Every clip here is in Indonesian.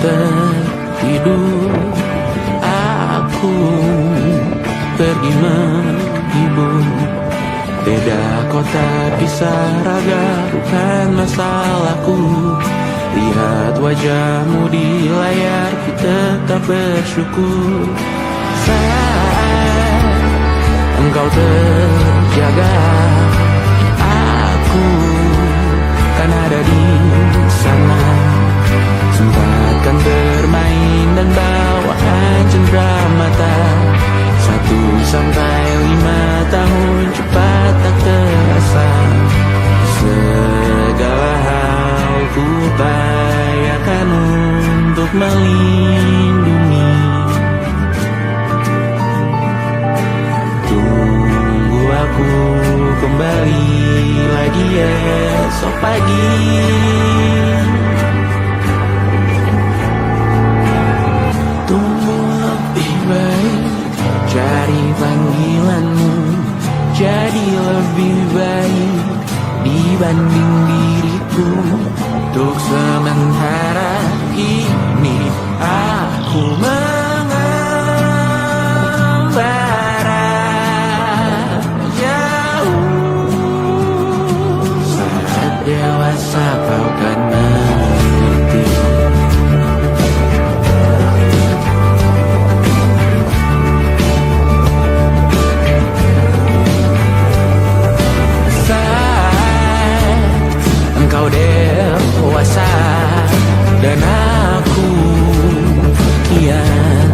tertidur, aku pergi menghibur. Beda kota, pisah raga, bukan masalahku. Lihat wajahmu di layar, ku tetap bersyukur. Saat engkau terjaga, aku kan ada di sana. Sempatkan bermain dan bawaan cendera mata. 1 sampai 5 tahun cepat tak terasa. Segala hal ku upayakan untuk melindungi. Tunggu aku kembali lagi esok pagi. Tunggu lebih baik, cari panggilanmu jadi lebih baik dibanding diriku. Untuk sementara ini aku mengembara jauh. Saat dewasa kau kan mengerti. Engkau dewasa dan aku kian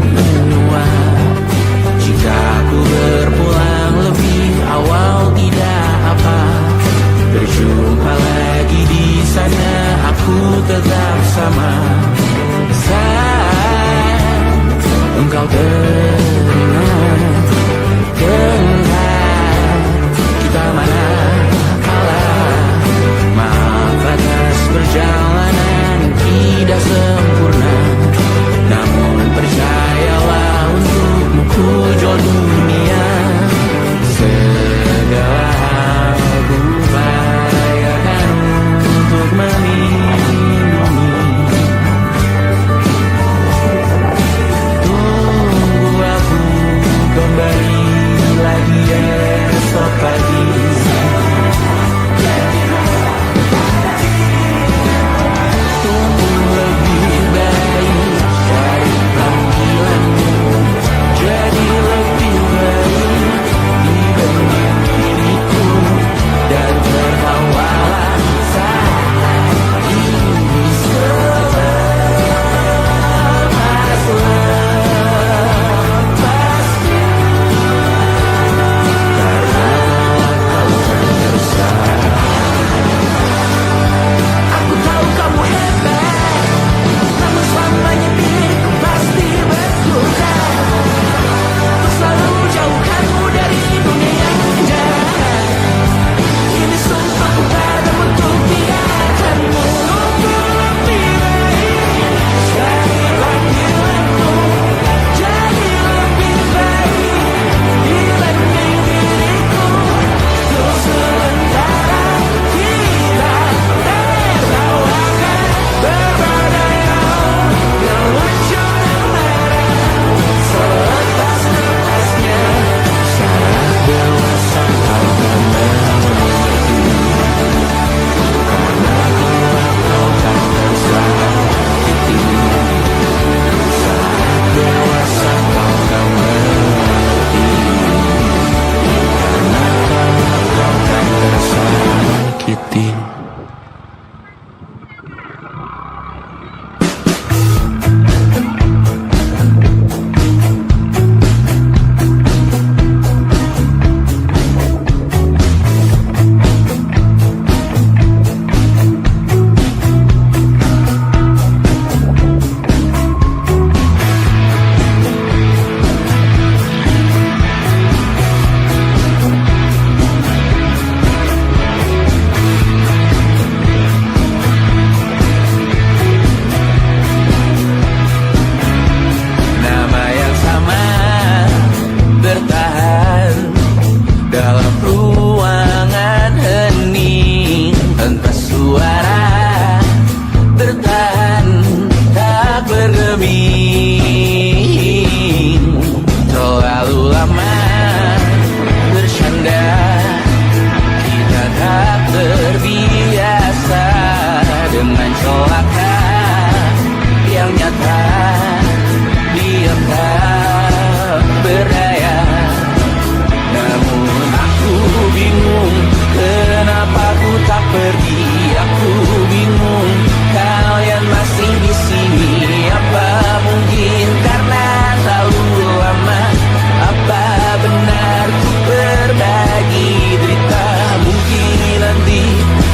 berbagi derita. Mungkin nanti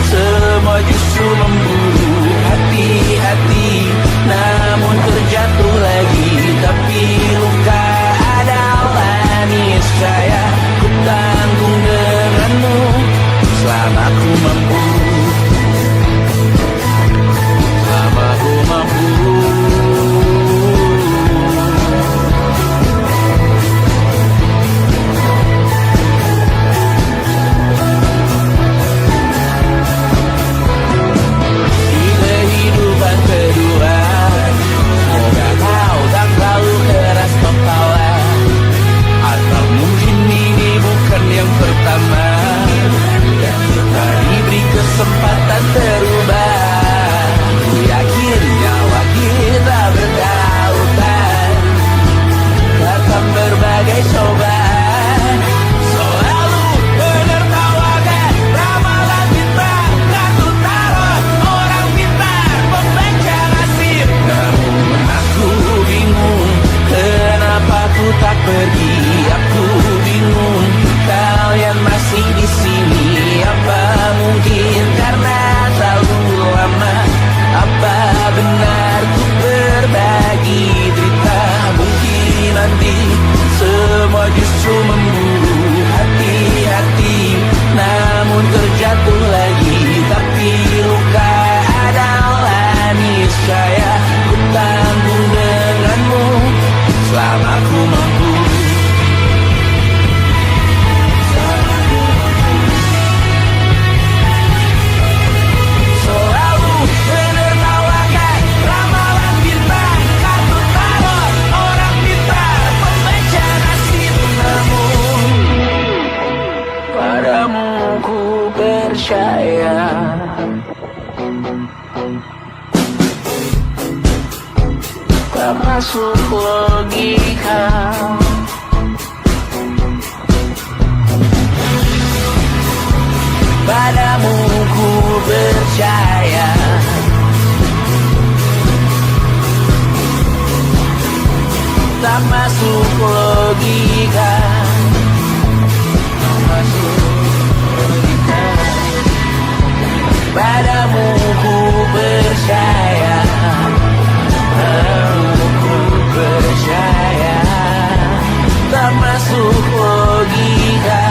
semua justru memburu hati-hati, namun terjatuh lagi. Tapi luka adalah niscaya ku tanggung denganmu selama ku mampu. Selama ku mampu. Yang pertama, dan kita diberi kesempatan terubah. Ku yakin nyawa kita berdautan akan berbagai cobaan. Selalu menertawakan ramalan bintang, kartu tarot orang pintar pembaca nasib. Namun aku bingung, kenapa ku tak pergi. Aku bingung, kalian masih di sini. Apa mungkin karena terlalu lama? Apa benar ku berbagi derita? Mungkin nanti semua justru memburu hati-hati, namun terjatuh lagi. Tapi luka adalah niscaya ku tanggung denganmu selama ku mampu. Percaya tak masuk logika. Padamu ku percaya tak masuk logika. Tak masuk logika. Padamu ku percaya, padamu ku percaya, tak masuk logika,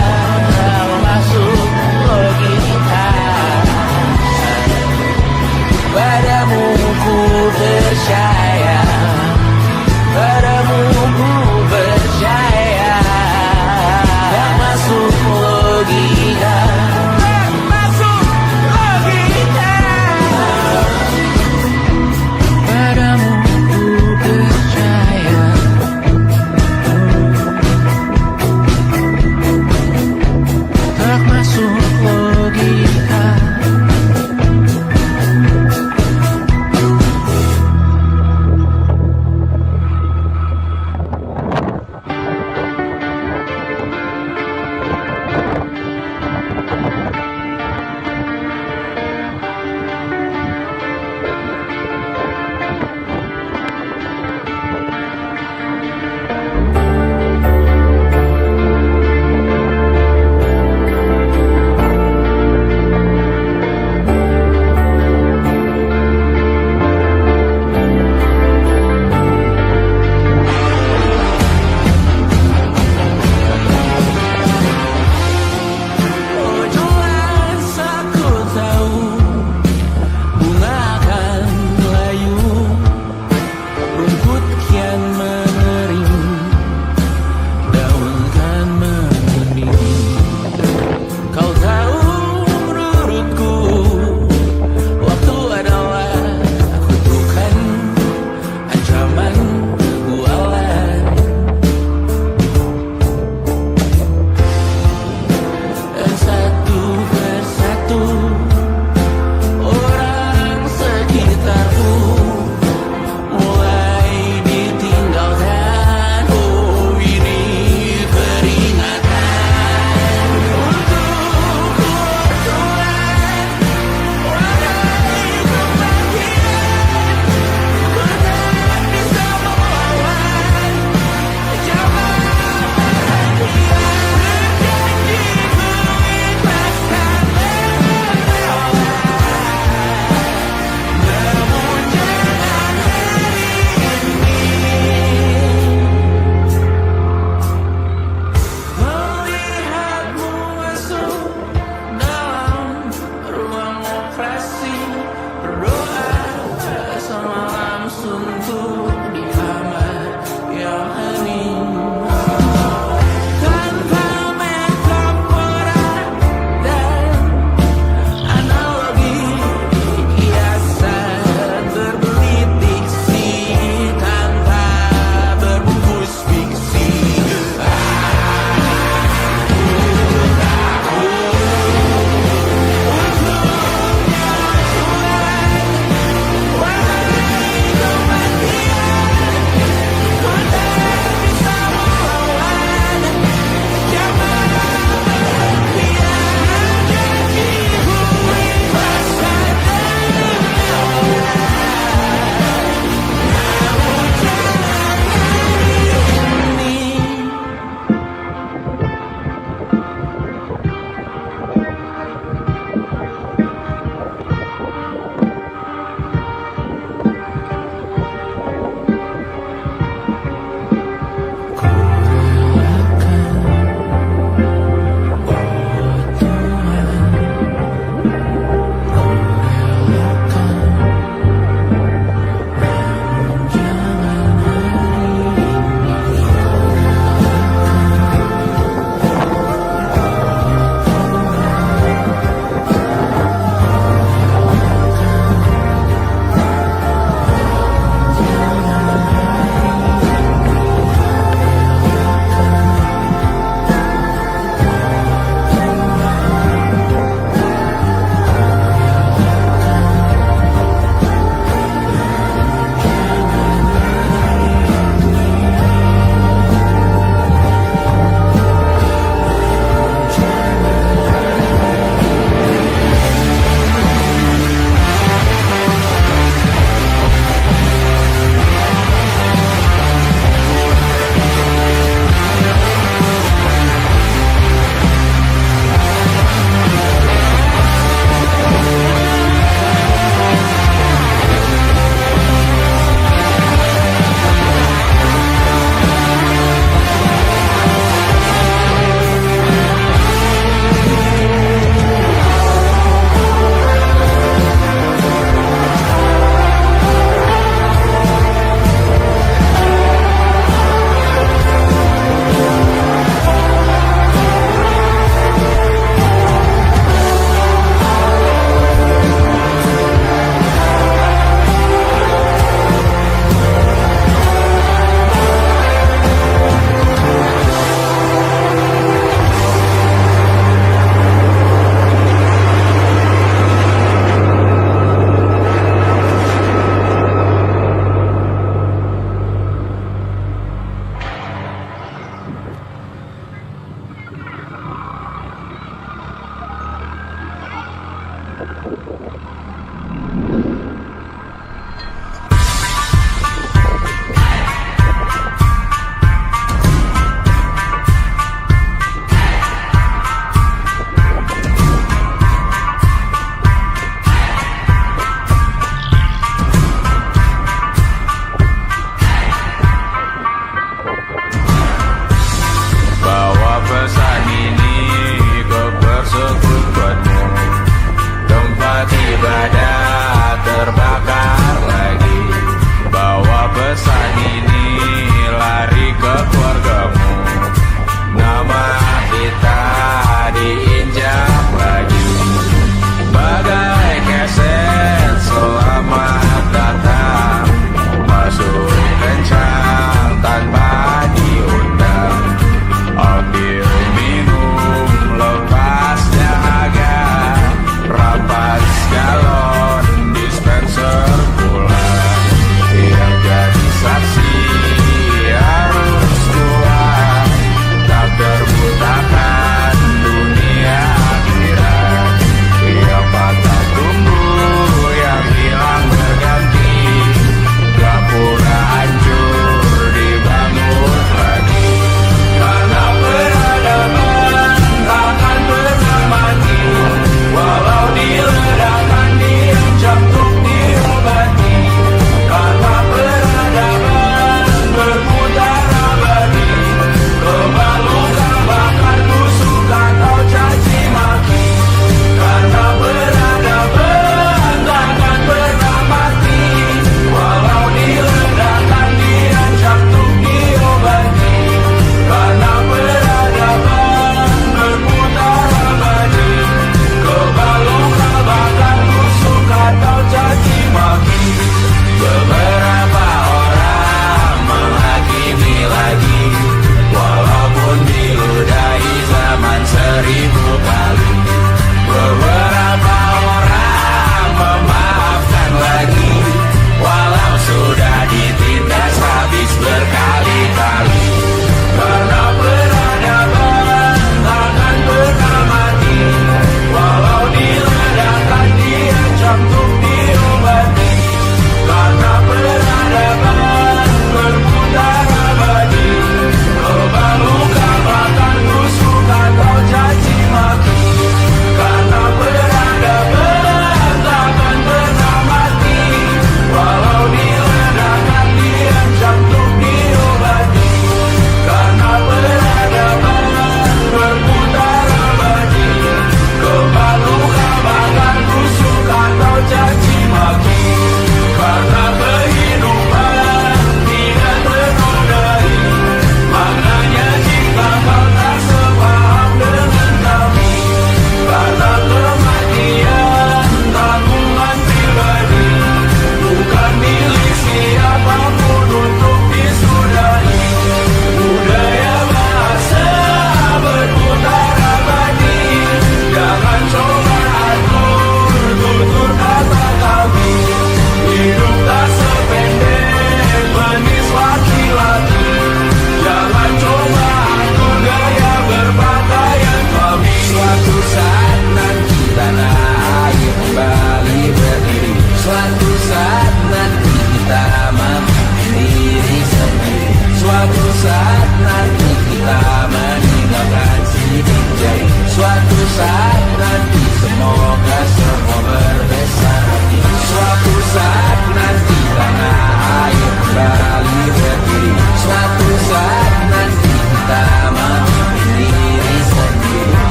tak masuk logika.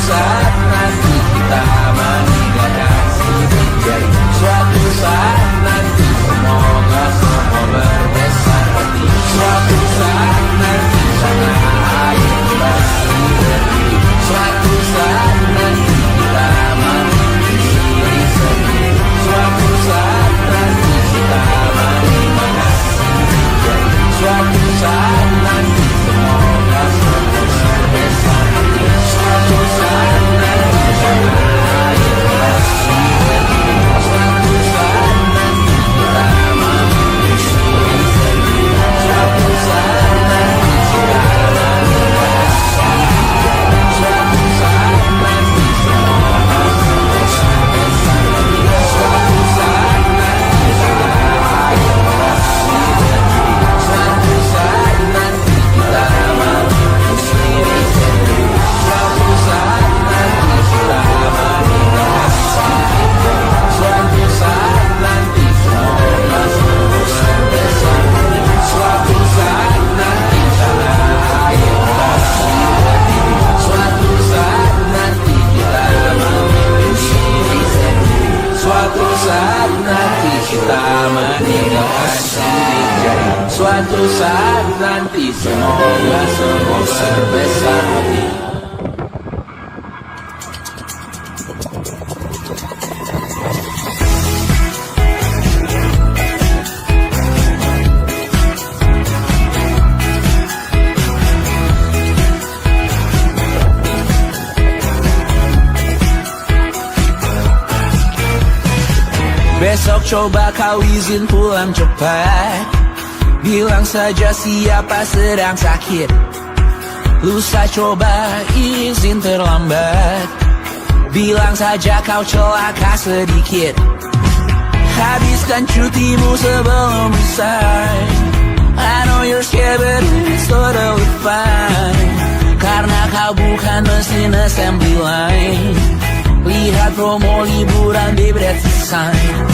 saat nanti kita meninggalkan sini. Jadi suatu saat nanti semoga semua berbesar hati. Suatu saat nanti sana air pasti berdiri. Suatu saat nanti kita memiliki diri sendiri. Suatu saat nanti kita meninggalkan sini. Jadi suatu saat nanti semoga semua berbesar hati. Suatu saat nanti sana air pasti berdiri. Suatu saat nanti kita memiliki diri sendiri. Suatu saat nanti kita meninggalkan sini. Suatu saat nanti semoga semua berbesar hati. Suatu saat nanti sana air pasti berdiri. Suatu saat nanti kita memiliki diri sendiri. Suatu saat nanti kita meninggalkan sini. Suatu saat nanti semoga semua berbesar hati. Suatu saat nanti sana air pasti berdiri. Suatu saat nanti kita memiliki diri sendiri. Suatu saat nanti kita meninggalkan sini. Jadi suatu saat nanti semoga semua berbesar hati. Besok coba kau izin pulang cepat. Bilang saja siapa sedang sakit. Lusa coba izin terlambat. Bilang saja kau celaka sedikit. Habiskan cutimu sebelum resign. I know you're scared but it's totally fine. Karena kau bukan mesin assembly line. Lihat promo liburan di Bread Design.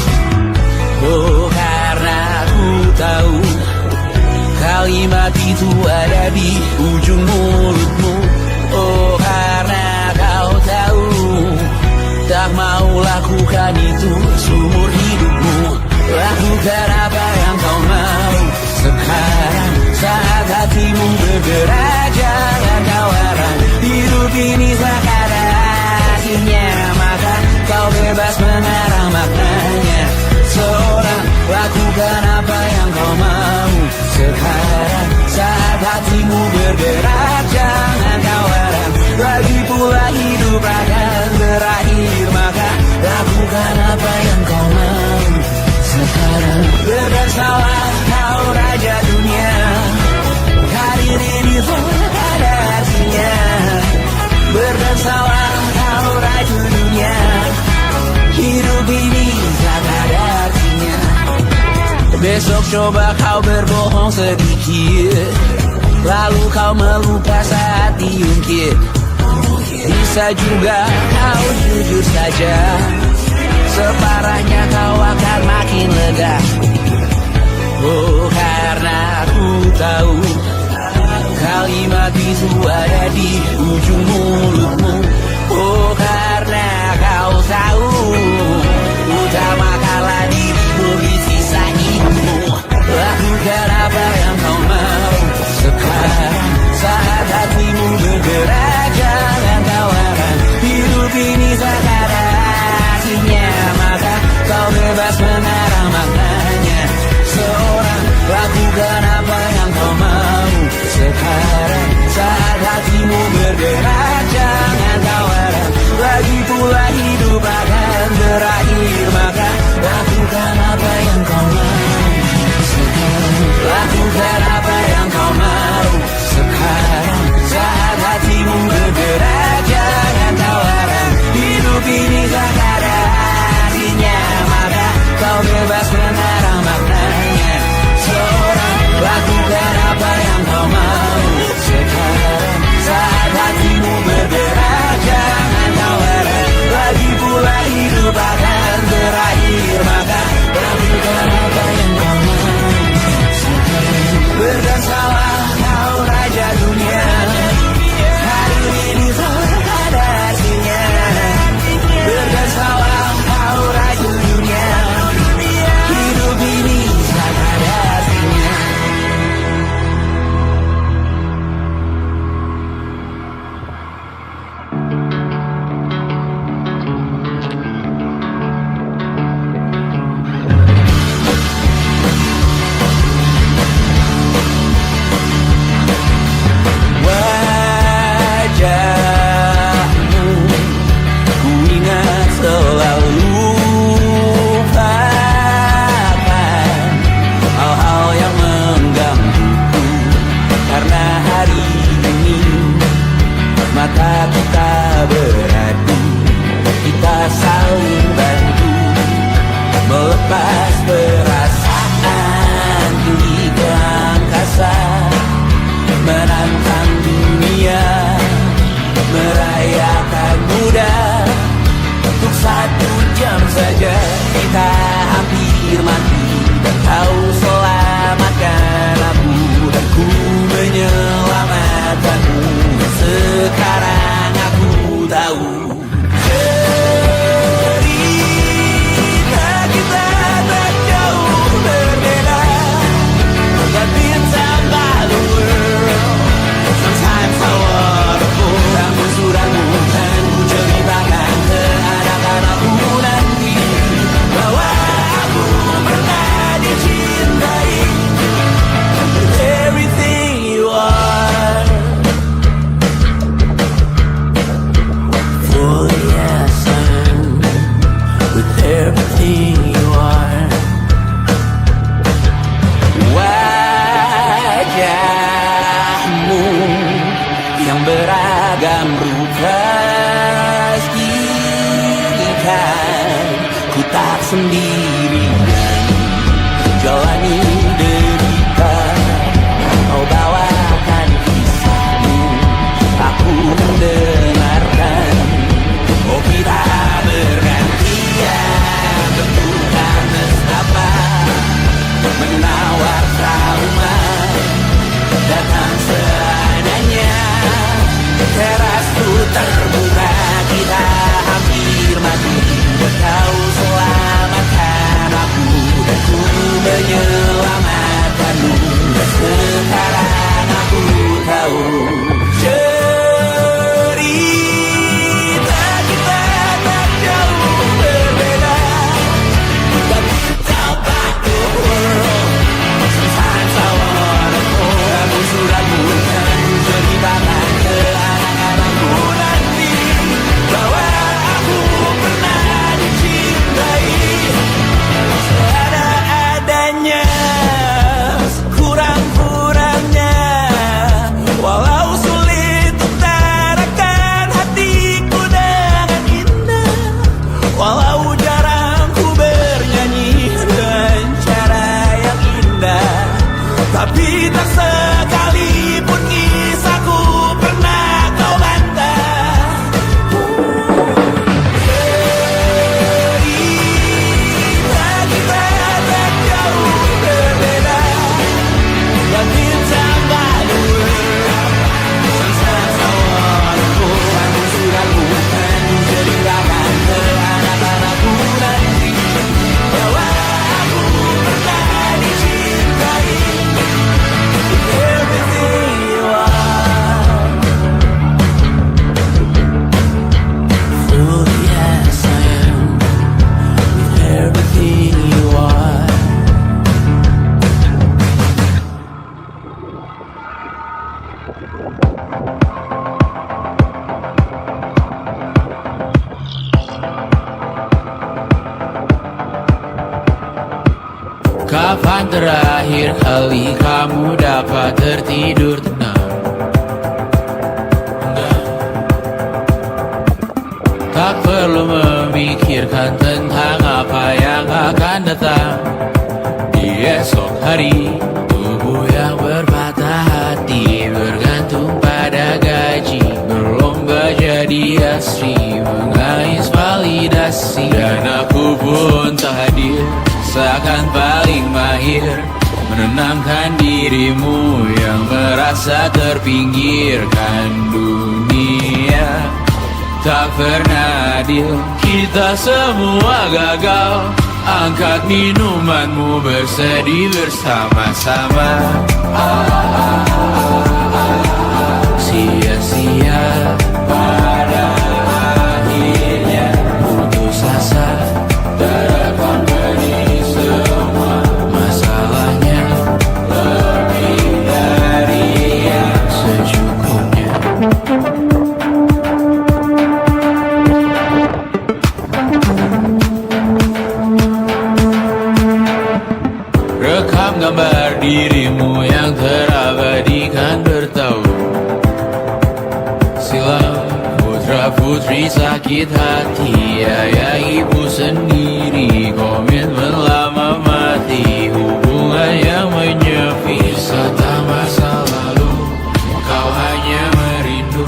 Oh, karena ku tahu kalimat itu ada di ujung mulutmu. Oh, karena kau tahu tak mau lakukan itu seumur hidupmu. Lakukan apa yang kau mau sekarang saat hatimu bergerak. Jangan kau larang hidup ini sekarang. Maka kau bebas mengarang maknanya. Seorang lakukan apa yang kau mau sekarang saat hatimu bergerak. Jangan kau larang. Lagi pula hidup akan berakhir. Maka lakukan apa yang kau mau sekarang. Berdansalah kau raja dunia. Karir ini pun ada artinya. Berdansalah kau raja dunia. Hidup ini tak ada artinya. Besok coba kau berbohong sedikit. Lalu kau melupa saat diungkit. Bisa juga kau jujur saja. Separahnya kau akan makin lega. Oh, karena ku tahu kalimat itu ada di ujung mulutmu. Oh, karena kau tahu utamakanlah dirimu di sisa hidupmu. Lakukan apa yang kau mau sekarang saat hatimu bergerak. Jangan kau larang hidup ini sekarang. Artinya maka kau bebas mengarang maknanya. Seorang lakukan apa yang kau mau sekarang saat hatimu bergerak. maka kita beradu, kita saling bantu, melepas perasaan tinggi ke angkasa, menantang dunia, merayakan muda. Untuk 1 jam saja kita hampir mati, dan kau selamatkan aku, dan ku menyelamatkanmu. Sekarang aku tahu cerita kita tak jauh berbeda, but bintang baru world. Sometimes I wanna go. Namun suratmu kan ku ceritakan ke anak-anakku nanti, bahwa aku pernah dicintai. With everything you are, fully yes I am. With everything you are. Wajahmu yang beragam rupa pastikan ku tak sendirian jalani derita. Kau bawakan kisahmu, aku mendengarkan. Oh kita bergantian bentukan nestapa, menawar trauma datang seadanya. Teras ku terbuka, kita hampir mati, kau selamatkan aku, dan ku menyelamatkanmu. Sekarang aku tahu cerita kita tak jauh berbeda, but without the world. Sometimes I wanna go. Namun suratmu kan ceritakan ke anak-anakku nanti, bahwa aku pernah dicintai. Seadanya, kurang-kurangnya, walau sulit utarakan hatiku dengan indah, walau jarang ku bernyanyi dengan cara yang indah, tapi tak sekalipun kisahku pernah kau bantah. Cerita kita tak jauh berbeda, but bintang baru world. Sometimes I wanna go. Namun suratmu kan ceritakan ke anak-anakku nanti, bahwa aku pernah dicintai. Everything you are, fully yes I am. With everything you are. Kapan terakhir kali kamu dapat tertidur tenang? Enggak. Tak perlu memikirkan tentang apa yang akan datang di esok hari. Tubuh yang berpatah hati bergantung pada gaji, berlomba jadi asri, mengais validasi. Dan aku pun tak hadir, seakan paling mahir menenangkan dirimu yang merasa terpinggirkan dunia. Tak pernah adil, kita semua gagal. Angkat minumanmu, bersedih bersama-sama. Sia-sia pada akhirnya putus asa. Terekam benih semua masalahnya, lebih dari yang secukupnya. Rekam gambar dirimu yang terabadikan bertahun silam. putri sakit hati, ayah ibu sendiri, komitmen lama mati, hubungan yang menyepi. Wisata masa lalu, kau hanya merindu,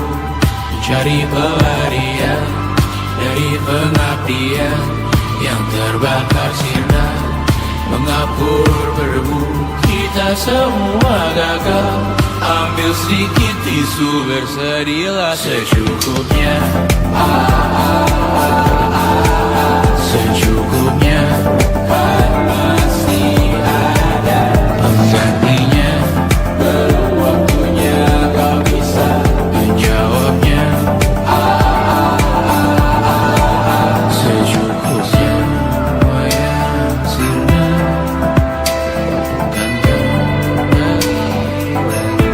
mencari pelarian dari pengabdian yang terbakar sinar, mengapur berdebu. Kita semua gagal, ambil sedikit tisu, bersedilah secukupnya. Secukupnya, kan masih ada penggantinya. Belum waktunya kau bisa menjawabnya. Secukupnya, semua yang sirna kan kembali lagi.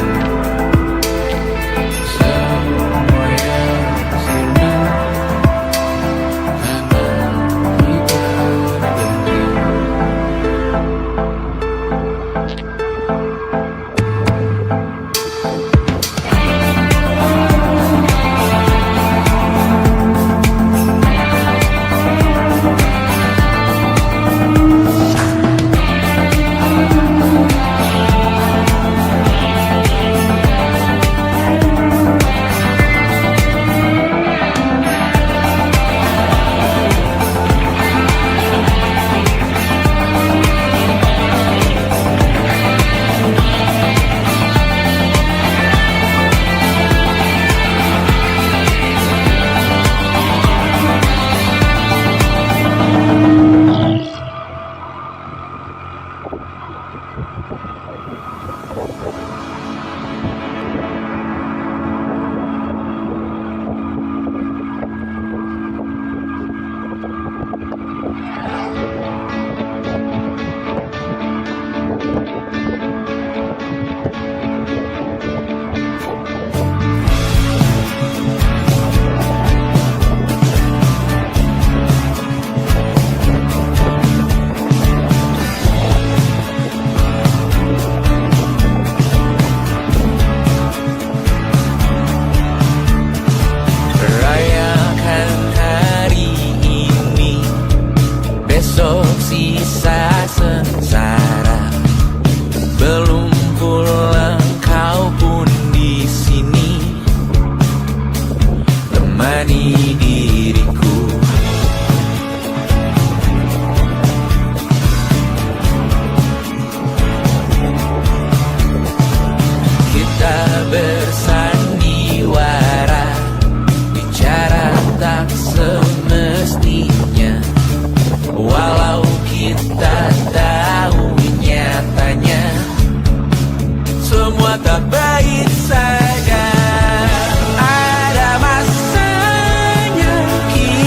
Semua yang sirna kan kembali berganti. Rayakan hari ini, besok sisa sengsara. Belum pulang kau pun di sini, temani diriku. Kita bersandiwara, bicara tak semestinya, walau kita tahu nyatanya semua tak baik saja. Ada masanya kita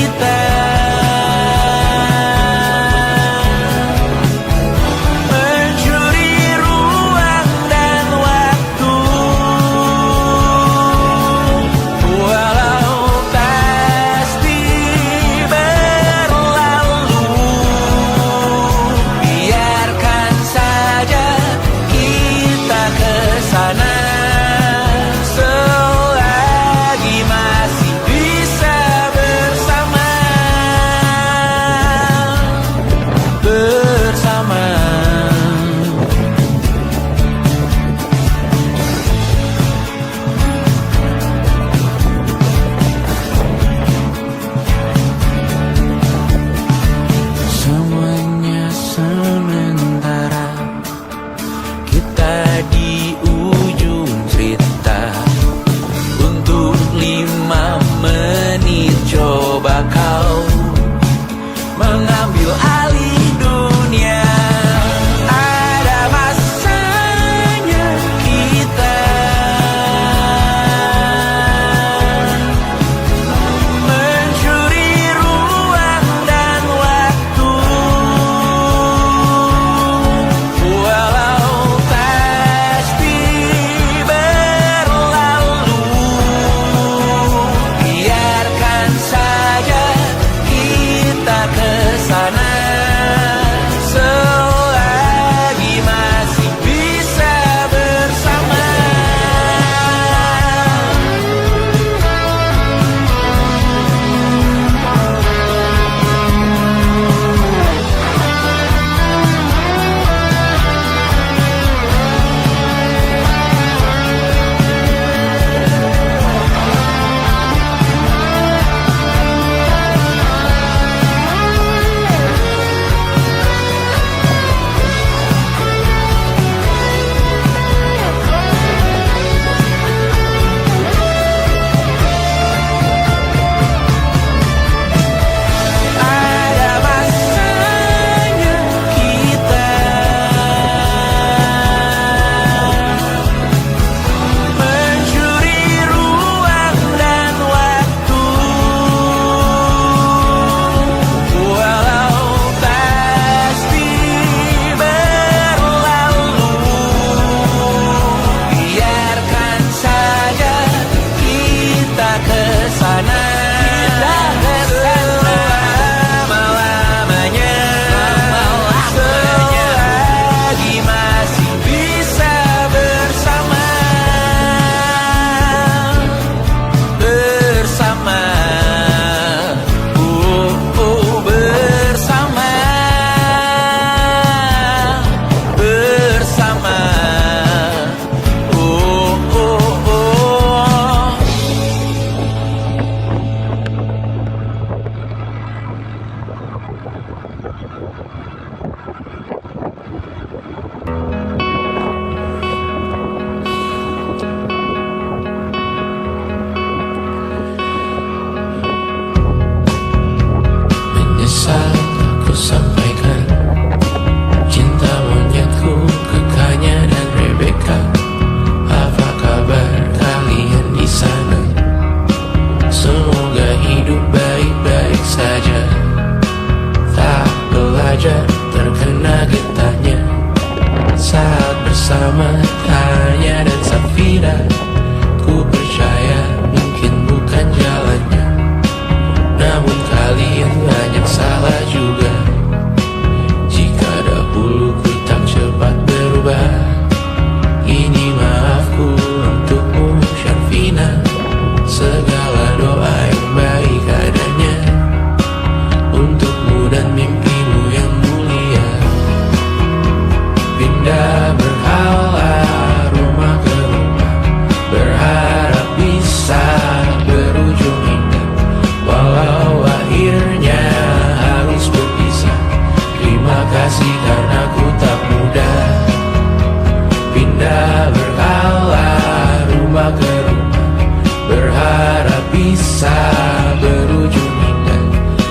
kisah berujung indah,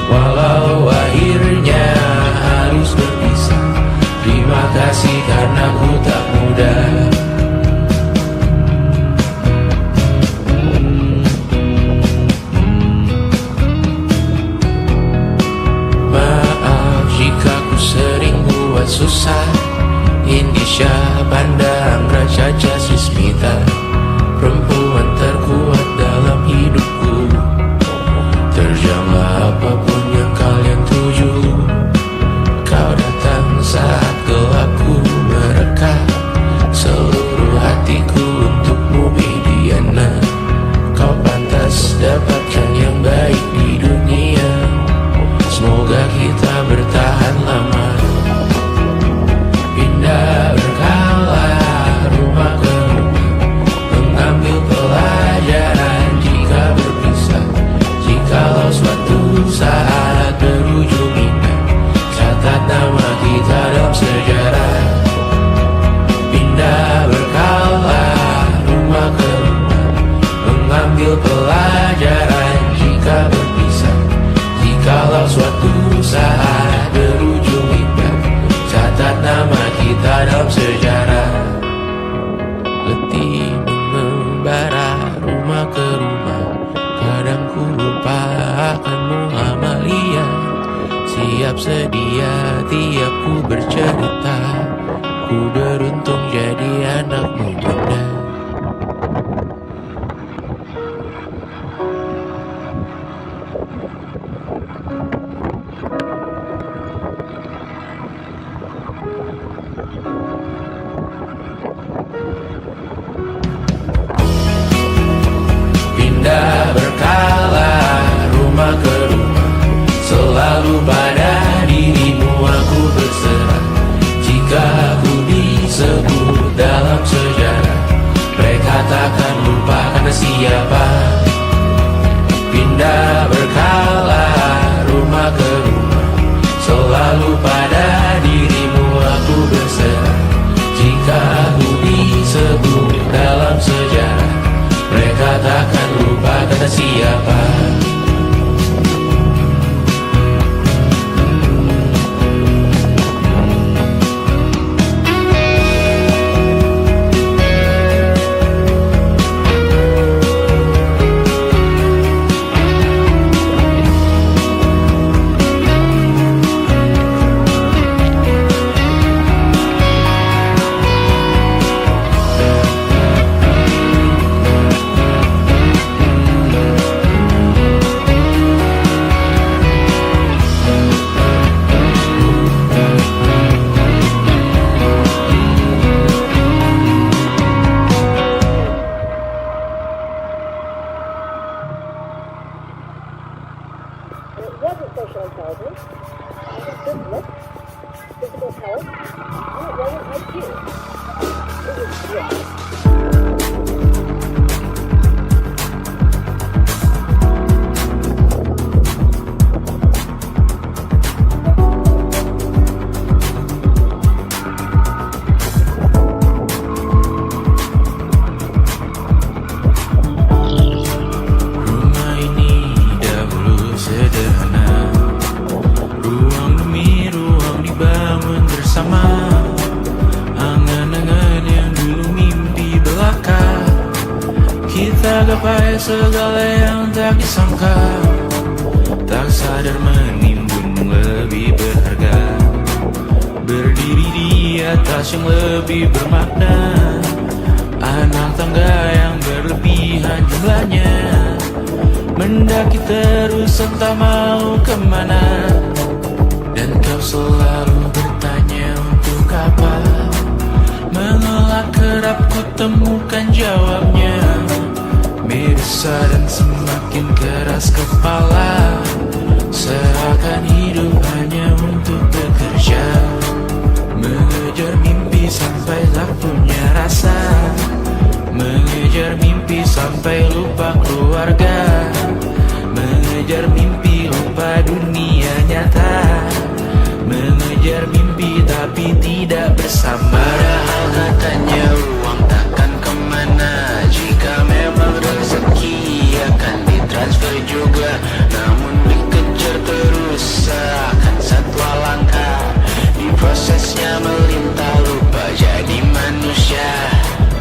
walau akhirnya harus berpisah. Terima kasih karena ku tak mudah. Maaf jika ku sering buat susah. Indisha pandang Raja Jasmita, perempuan terkuat dalam hidupku. Terjanglah apapun yang kalian tuju. Kau datang saat gelapku mereka, seluruh hatiku untukmu Bidiana. Kau pantas dapatkan yang baik di dunia. Semoga kita bertahan lama. Pindah berkala rumah ke rumah, mengambil pelajaran jika berpisah. Jikalau suatu saat berujung indah, catat nama kita dalam sejarah. Pindah berkala rumah ke rumah, mengambil pelajaran jika berpisah. Jikalau suatu saat berujung indah, catat nama kita dalam sejarah. Letih mengembara rumah ke rumah, kadang ku lupa akanmu Amalia. Siap sedia tiap ku bercerita, ku beruntung jadi anakmu Bunda. Pindah berkala rumah ke rumah, selalu pada dirimu aku berserah. Jika aku disebut dalam sejarah, mereka takkan lupa karena siapa. Pindah berkala rumah ke rumah, selalu pada dirimu aku berserah. Jika aku disebut dalam sejarah, mereka takkan lupa kata siapa. It wasn't social intelligence. It was good looks, physical health, and it wasn't IQ. It was grit. Rumah ini dahulu sederhana, ruang demi ruang dibangun bersama. Angan-angan yang dulu mimpi belaka, kita gapai segala yang tak disangka. Tak sadar menimbun lebih berharga, berdiri di atas yang lebih bermakna. Anak tangga yang berlebihan jumlahnya, mendaki terus entah mau kemana. Dan kau selalu bertanya untuk apa, menolak kerap ku temukan jawabnya. Merasa dan semakin keras kepala, seakan hidup hanya untuk bekerja. Mengejar mimpi sampai tak punya rasa, mengejar mimpi sampai lupa keluarga, mengejar mimpi lupa dunia nyata, mengejar mimpi tapi tidak bersama. Padahal katanya uang takkan kemana, jika memang rezeki akan ditransfer juga. juga, namun dikejar terus seakan satwa langka. Di prosesnya melintah lupa jadi manusia.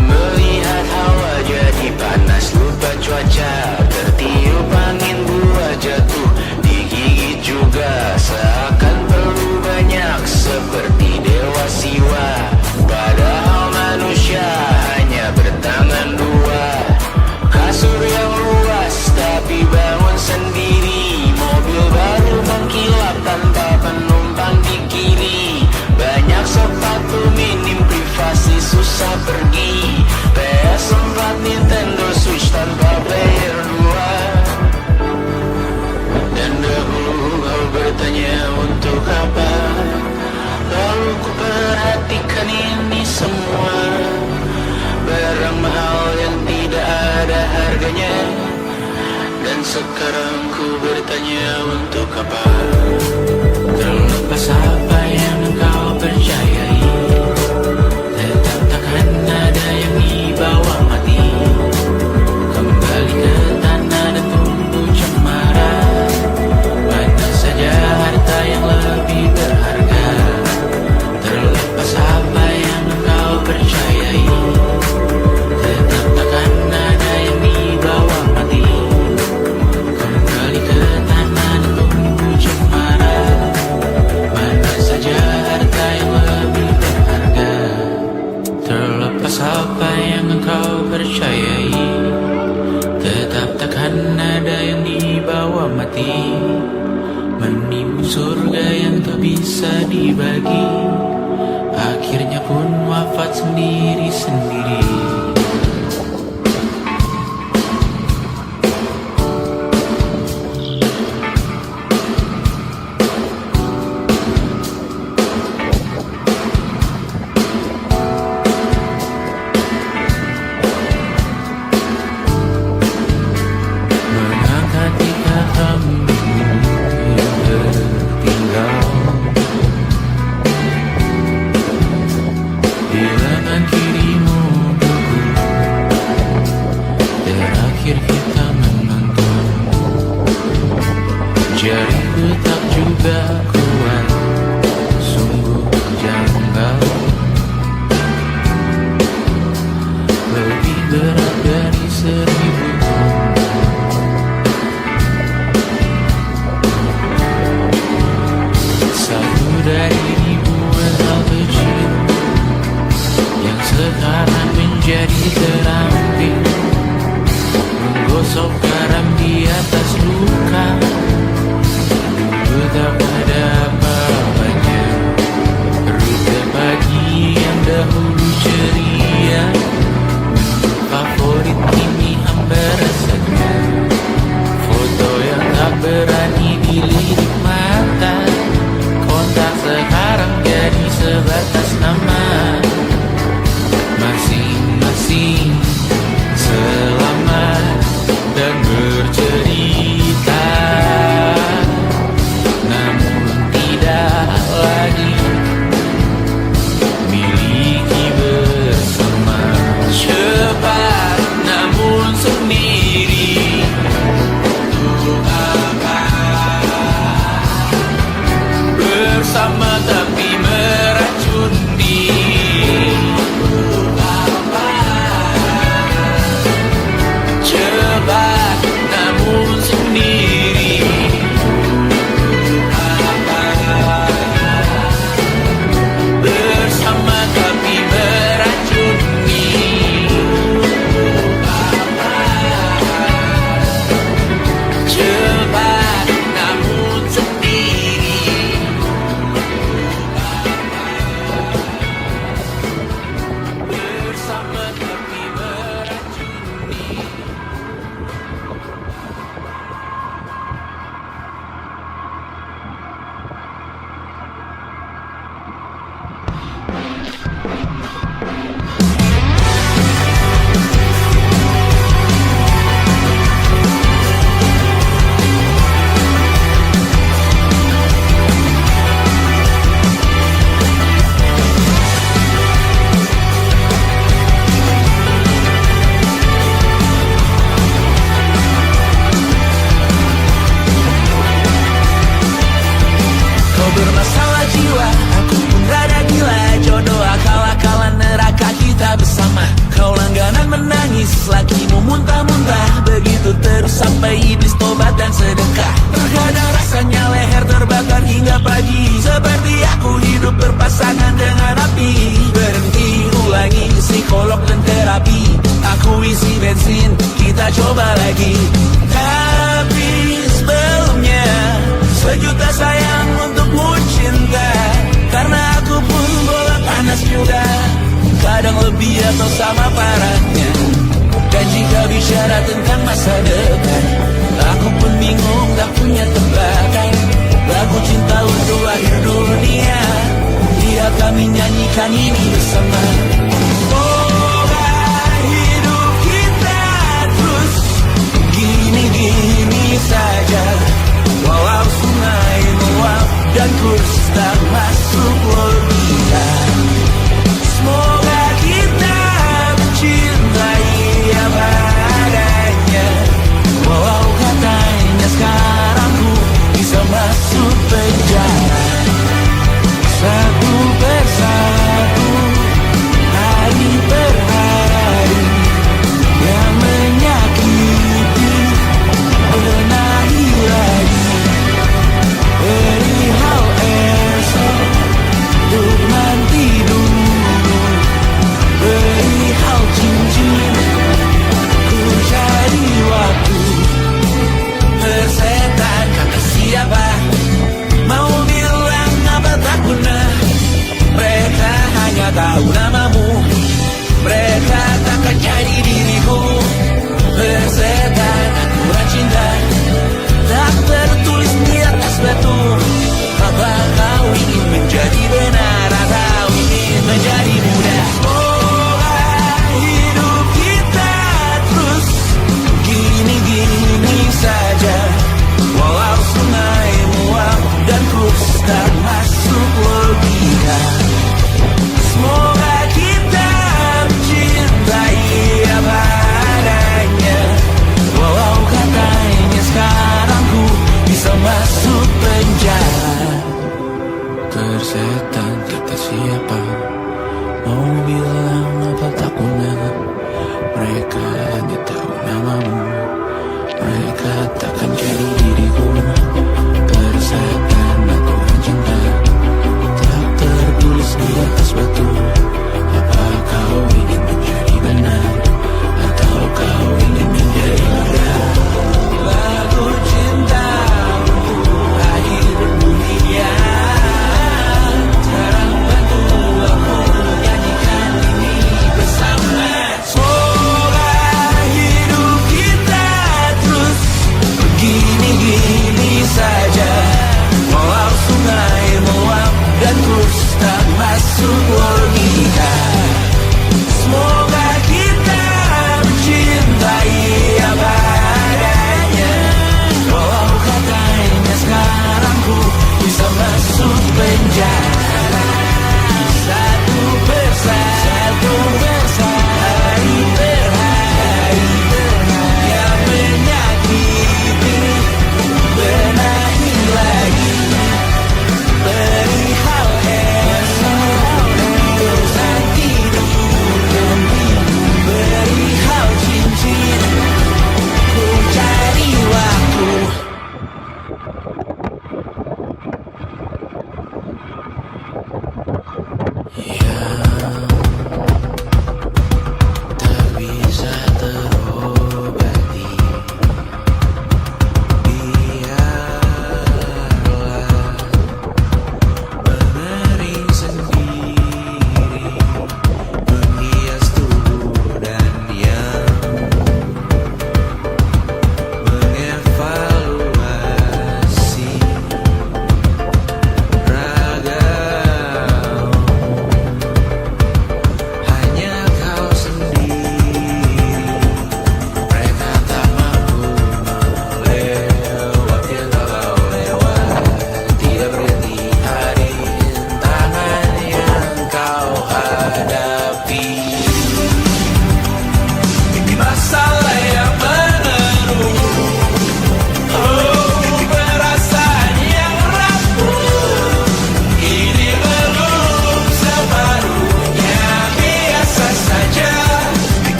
Melihat hawa jadi panas lupa cuaca. Tertiup angin buah jatuh digigit juga. Seakan perlu banyak seperti dewa siwa. Padahal manusia hanya bertangan dua. Kasur yang luas tapi bangun sendiri. Mobil baru mengkilap tanpa penumpang di kiri. Banyak sepatu minim privasi susah pergi. PS4 Nintendo Switch tanpa player 2. Dan dahulu kau bertanya untuk apa. Lalu ku perhatikan ini semua. Barang mahal yang tidak ada harganya. Dan sekarang ku bertanya untuk apa. Terlepas apa yang engkau percayai, tetap takkan ada yang dibawa mati. Kembali ke tanah dan tunggu cemara. Mana saja harta yang lebih berharga. Terlepas apa yang engkau percayai, tetap takkan ada yang dibawa mati. Kembali ke tanah dan tunggu cemara. Mana saja harta yang lebih berharga. Terlepas apa yang engkau percayai, tetap takkan ada yang dibawa mati. Menimbun surga yang tak bisa dibagi, akhirnya pun wafat sendiri-sendiri. Mengangkat katamu yang tertinggal di lengan kirimu buku. Terakhir kita menonton. Jariku tak juga kuat, sungguh janggal. Lebih berat dari 1000 ton. Satu dari ribuan hal kecil yang sekarang menjadi terampil. Menggosok garam di atas luka. Dulu tak ada apa-apanya. Rute pagi yang dahulu ceria, favorit kini api, aku isi bensin, kita coba lagi. Tapi sebelumnya, sejuta sayang untukmu cinta. Karena aku pun bola panas juga, kadang lebih atau sama parahnya. Dan jika bicara tentang masa depan, aku pun bingung tak punya tebakan. Lagu cinta untuk akhir dunia, biar kami nyanyikan ini bersama. Semoga hidup kita terus gini-gini saja, walau sungai meluap dan kurs tak masuk logika. Semoga kita mencintai apa adanya, walau katanya sekarang ku bisa masuk penjara. Satu persatu, hari per hari, yang menyakiti benahi lagi. Perihal esok, untuk nanti dulu. Perihal cincin, ku cari waktu. Persetan kata siapa, mau bilang apa tak guna. Mereka hanya tahu namamu, mereka takkan jadi diriku. Persetan aturan cinta, tak tertulis di atas batu. Apa kau ingin menjadi benar atau ingin menjadi muda? Semoga hidup kita terus gini-gini saja, walau sungai muak dan kurs tak masuk logika. Semoga kita mencintai apa adanya, walau katanya sekarang ku bisa masuk penjara. Persetan kata siapa, mau bilang apa tak guna. Mereka hanya tahu namamu, mereka takkan jadi diriku. Persetan aturan cinta, tak tertulis di atas batu. Apa kau ingin menjadi benar, atau kau ingin menjadi muda? Lagu cinta untuk akhir dunia, terang batu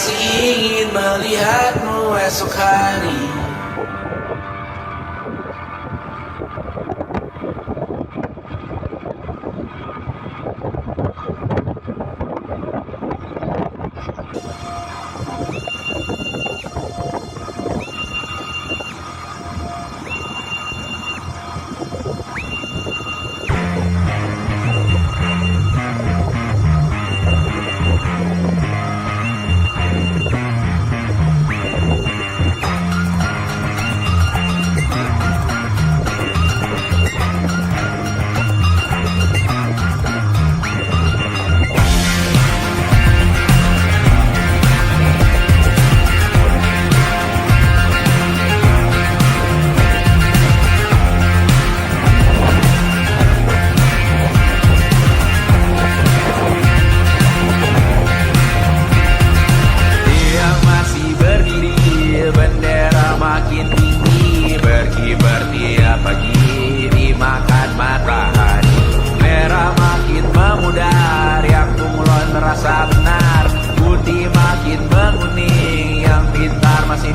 masih ingin melihatmu esok hari.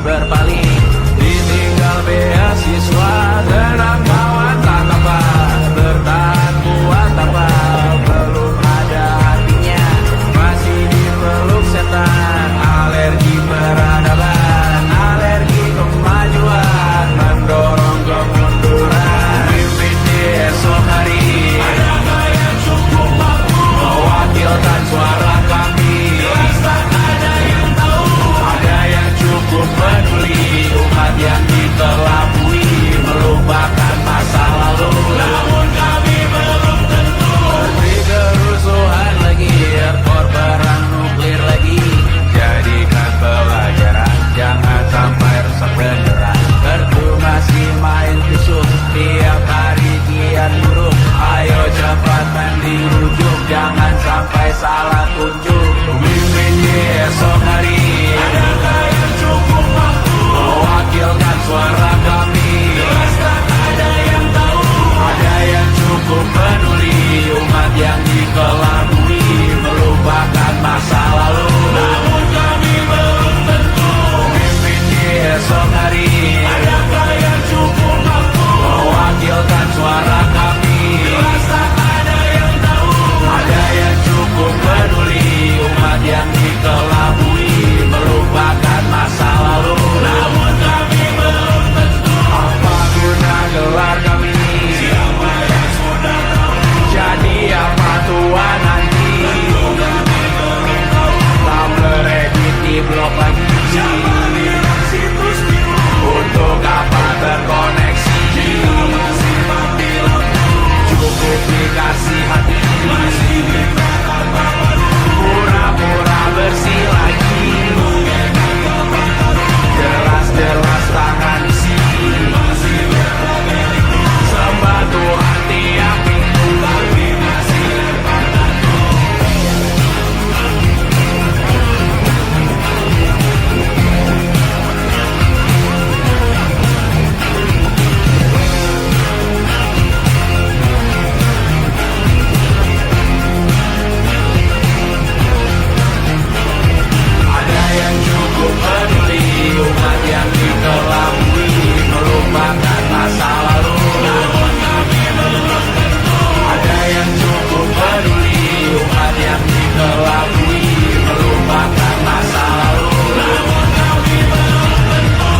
Berpaling, ditinggal beasiswa, tenang kawan tak apa, bertahan buat apa, belum ada hatinya, masih dipeluk setan, alergi peradaban, alergi kemajuan, mendorong kemunduran, mimpin di esok hari, adakah yang cukup mampu mewakilkan suara kami, jelas tak ada yang tahu, ada yang cukup peduli umat yang dikelabui melupakan masa lalu. Namun kami belum tentu seperti kerusuhan lagi, airport perang nuklir lagi. Jadikan pelajaran, jangan sampai rusak beneran. Kartu masih main tusuk, tiap hari kian buruk. Ayo cepat mandi rujuk, jangan sampai salah kunjung. Mimpin di esok hari, adakah yang cukup mampu mewakilkan suara kami, jelas tak ada yang tahu, ada yang cukup peduli umat yang dikelabui melupakan masa lalu. Namun kami belum tentu mimpin di esok hari, adakah yang cukup mampu mewakilkan suara kami, jelas tak ada yang tahu, ada yang cukup peduli umat yang dikelabui melupakan masa lalu. Namun kami belum tentu apa guna gelar kami, siapa yang sudah tahu, jadi apa tua nanti, tak beredit di blog lagi, siapa bilang situs biru, untuk apa terkoneksi, jika masih mati lampu, cukup dikasih hati, masih dikatakan baru, pura-pura bersih lagi, jelas-jelas tangan isi, masih berlaku sembatu hati yang pintu, tapi masih lempar ada yang cukup peduli umat yang dikelabui melupakan masa lalu. Namun kami belum tentu ada yang cukup peduli umat yang dikelabui melupakan masa lalu. Namun kami belum tentu.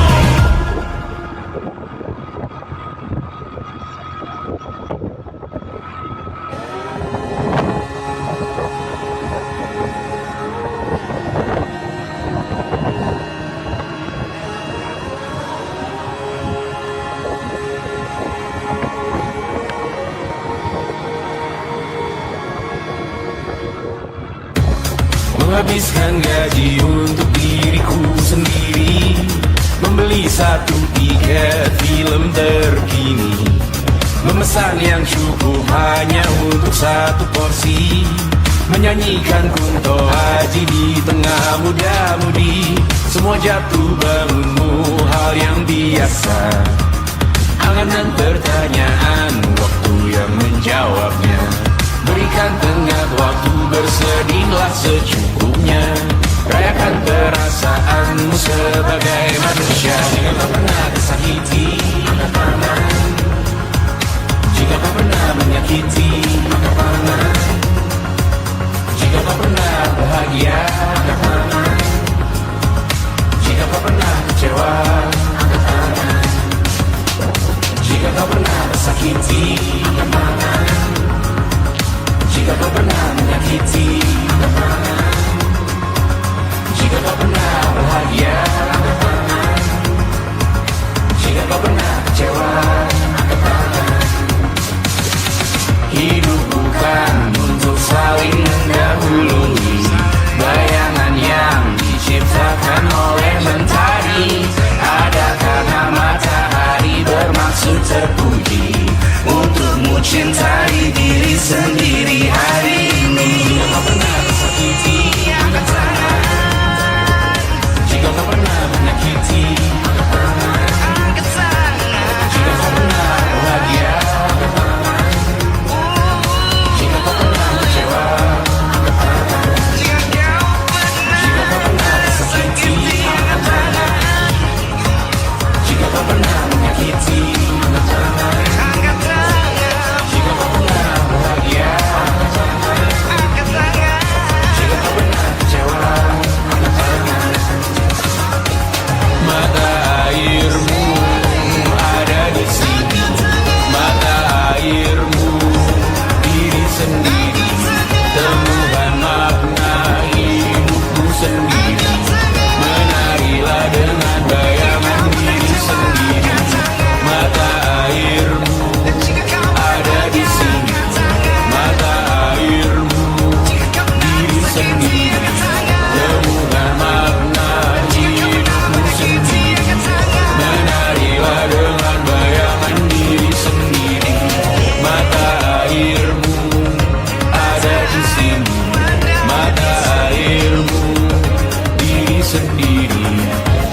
Menghabiskan gaji untuk diriku sendiri, membeli satu tiket film terkini, memesan yang cukup hanya untuk satu porsi, menyanyikan Kunto Aji di tengah muda-mudi. Semua jatuh bangunmu hal yang biasa, angan pertanyaan, waktu yang menjawabnya. Berikan tengah waktu, bersedihlah secukupnya. rayakan perasaanmu sebagai manusia. Jika kau pernah disakiti, angkat tangan. Jika kau pernah menyakiti, angkat tangan. Jika kau pernah bahagia, angkat tangan. Jika kau pernah kecewa, angkat tangan. Jika kau pernah tersakiti, angkat tangan. Jika kau pernah menyakiti, angkat tangan. Jika kau pernah bahagia, angkat tangan. Jika kau pernah kecewa, angkat tangan. Hidup bukan untuk saling mendahului bayangan yang diciptakan oleh mentari. Ada karena matahari bermaksud terpuji untukmu cintai diri sendiri hari ini. Jika kau pernah tersakiti, angkat tangan. Jika kau pernah menyakiti, angkat tangan. Jika kau pernah bahagia, angkat tangan. Jika kau pernah kecewa, angkat tangan. Jika kau pernah tersakiti, angkat tangan. Jika kau pernah menyakiti, angkat tangan. Jika kau pernah bahagia, angkat tangan. Jika kau pernah kecewa, angkat tangan. Mata airmu ada di sini, mata airmu diri sendiri, temukan makna hidupmu sendiri. Menarilah dengan bayangan diri sendiri. Mata airmu ada di sini, mata airmu diri sendiri, temukan makna hidupmu sendiri. Menarilah dengan bayangan diri sendiri. Mata airmu ada di sini, mata airmu diri sendiri,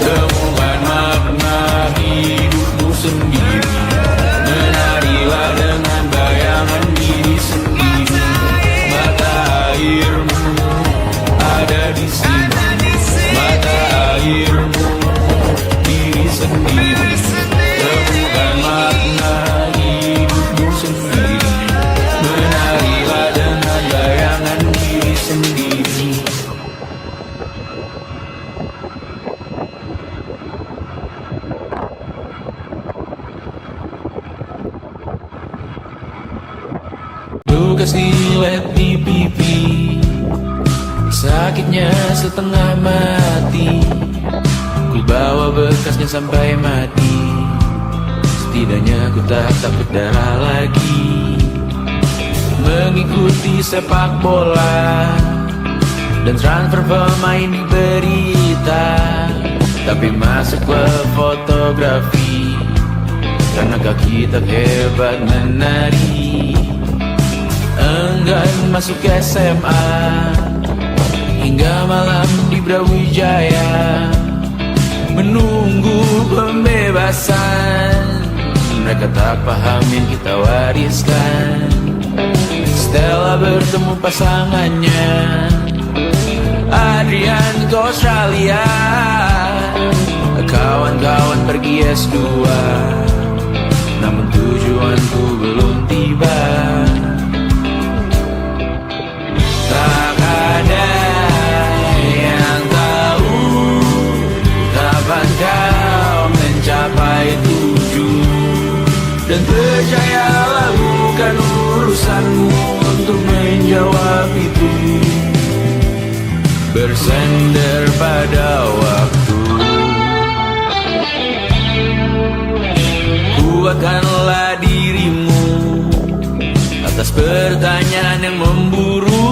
temukan makna hidupmu sendiri. Menarilah dengan bayangan diri sendiri. Mata airmu ada di sini, mata airmu diri sendiri, temukan makna hidupmu sendiri. Menarilah dengan bayangan diri sendiri. Luka silet di pipi, sakitnya setengah mati. Ku bawa bekasnya sampai mati. Setidaknya ku tak takut darah lagi. Mengikuti sepak bola dan transfer pemain di berita, tapi masuk ke fotografi karena kaki tak hebat menari. Enggan masuk SMA hingga malam di Brawijaya, menunggu pembebasan. Mereka tak paham yang kita wariskan. Stella bertemu pasangannya, Adrian ke Australia. Kawan-kawan pergi S2, namun tujuanku belum tiba. Tak ada yang tahu kapan kau mencapai tujuan. Dan percayalah bukan urusanmu untuk menjawab itu. Bersender pada waktu. Kuatkanlah dirimu atas pertanyaan yang memburu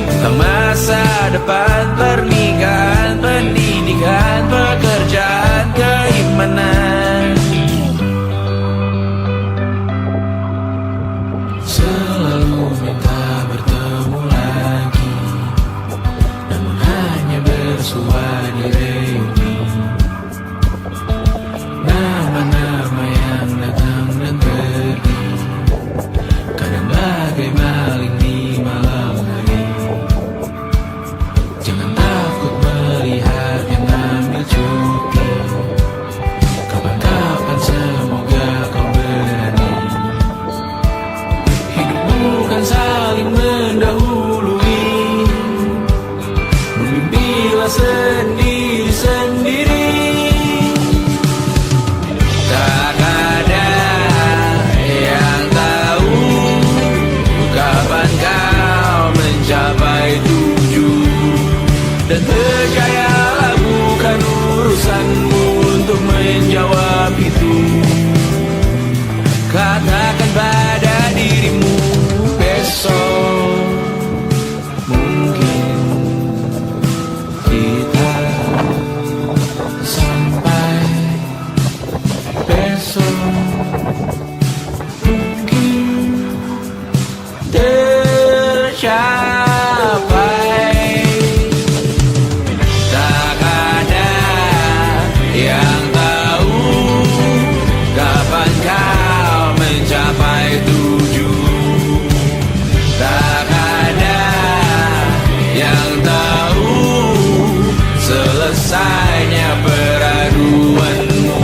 tentang masa depan, pernikahan, pendidikan, pekerjaan, keimanan. Selalu minta bertemu lagi, namun hanya bersua di reuni. Nama-nama yang datang dan pergi, kadang bagai maling di malam hari. besok mungkin tercapai. Tak ada yang tahu kapan kau mencapai tujuh. Tak ada yang tahu selesainya peraduanmu.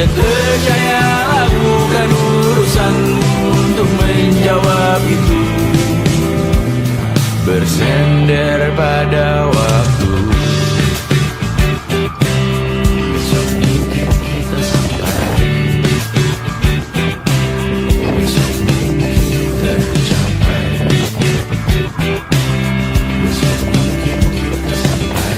Dan percayalah bukan urusanmu untuk menjawab itu. Bersender pada waktu. Besok mungkin kita sampai. Besok mungkin tercapai. Besok mungkin kita sampai.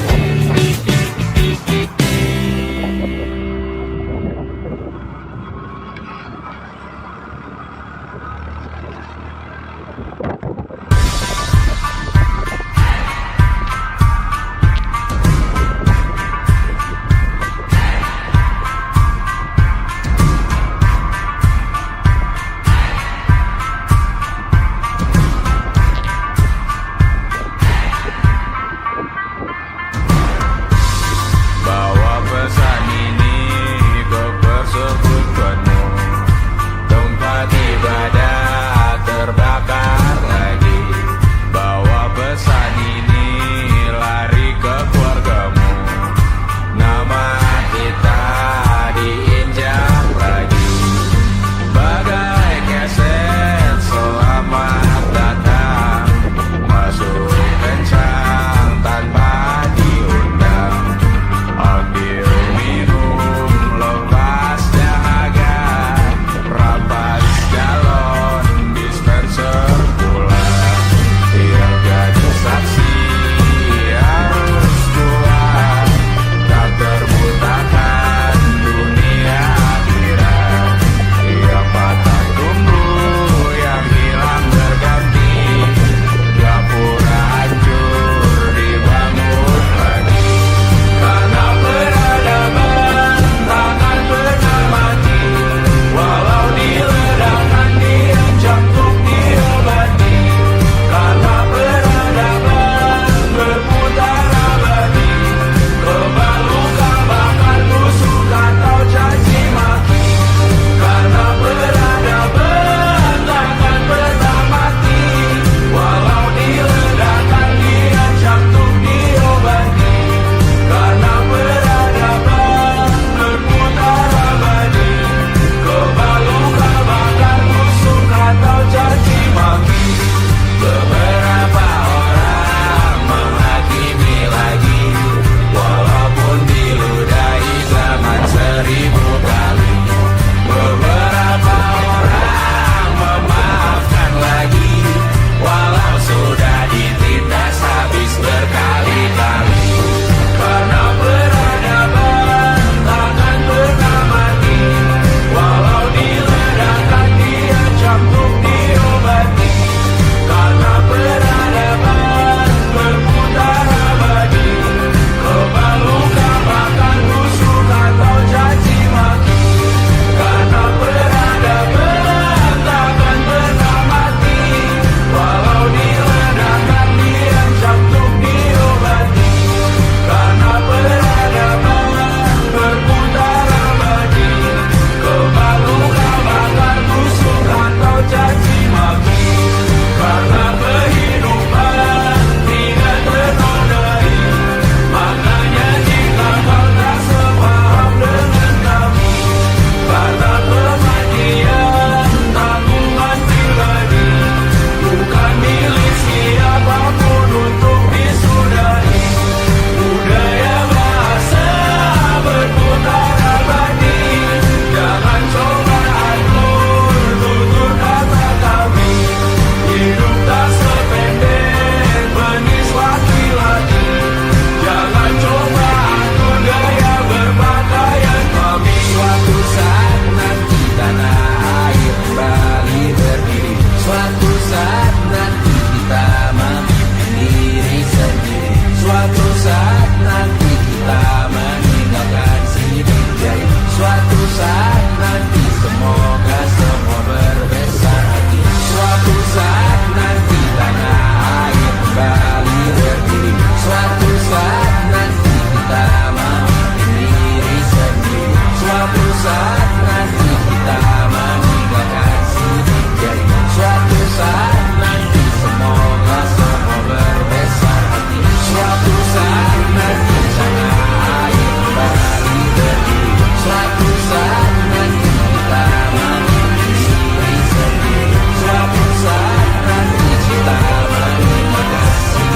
saat nanti kita menikah kasih. Jadi suatu saat nanti semoga semua berbesar hati. Suatu saat nanti sana air kembali berdiri. Suatu saat nanti kita memiliki diri sendiri. Suatu saat nanti kita menikah kasih.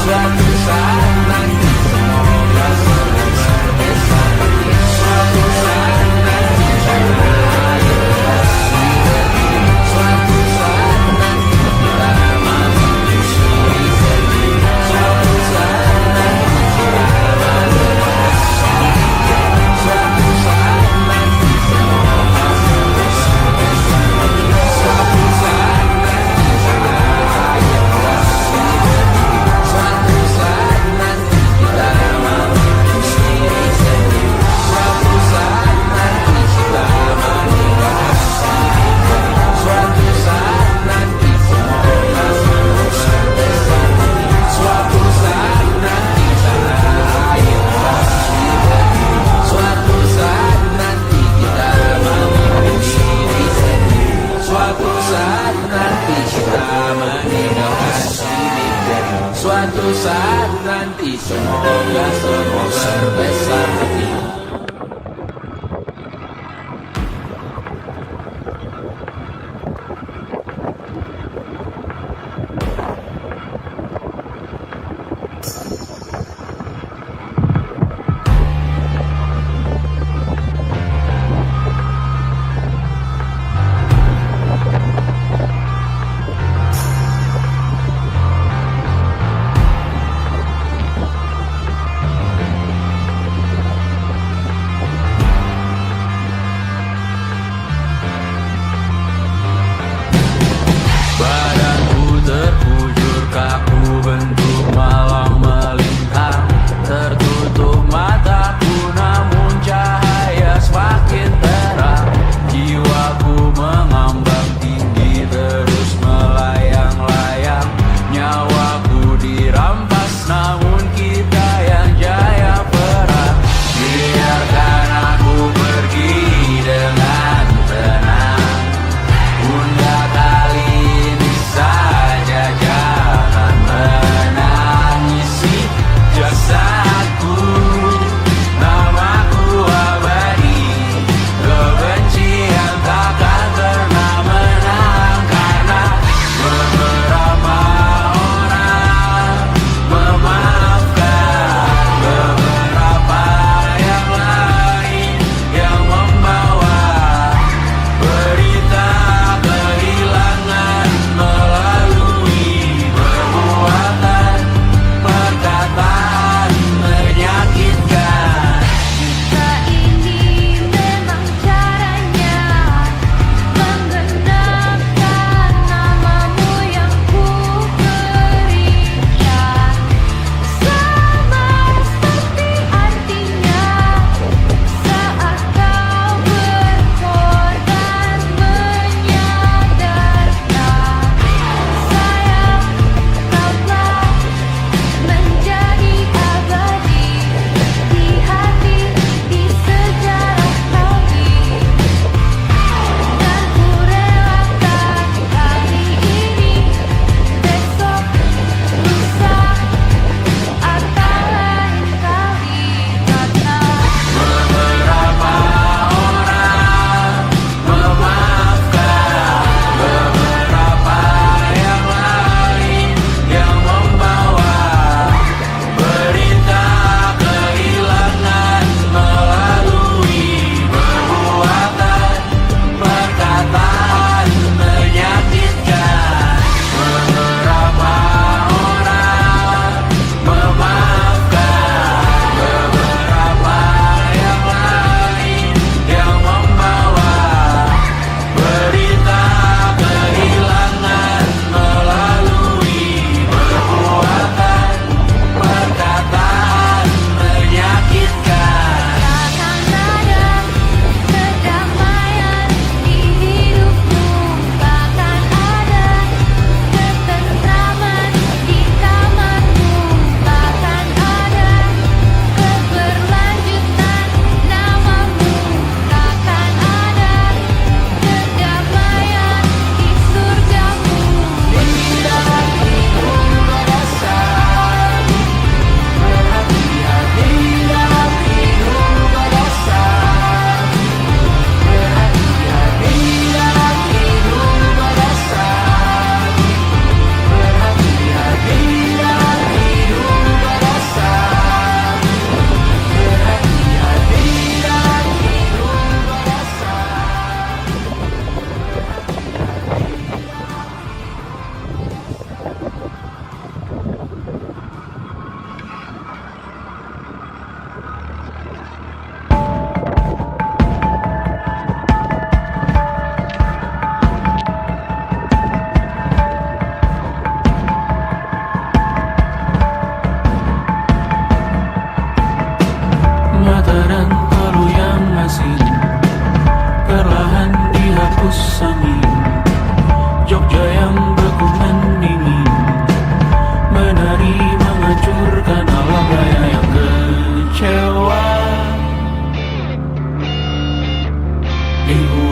Suatu saat nanti semoga semua berbesar hati. Suatu saat nanti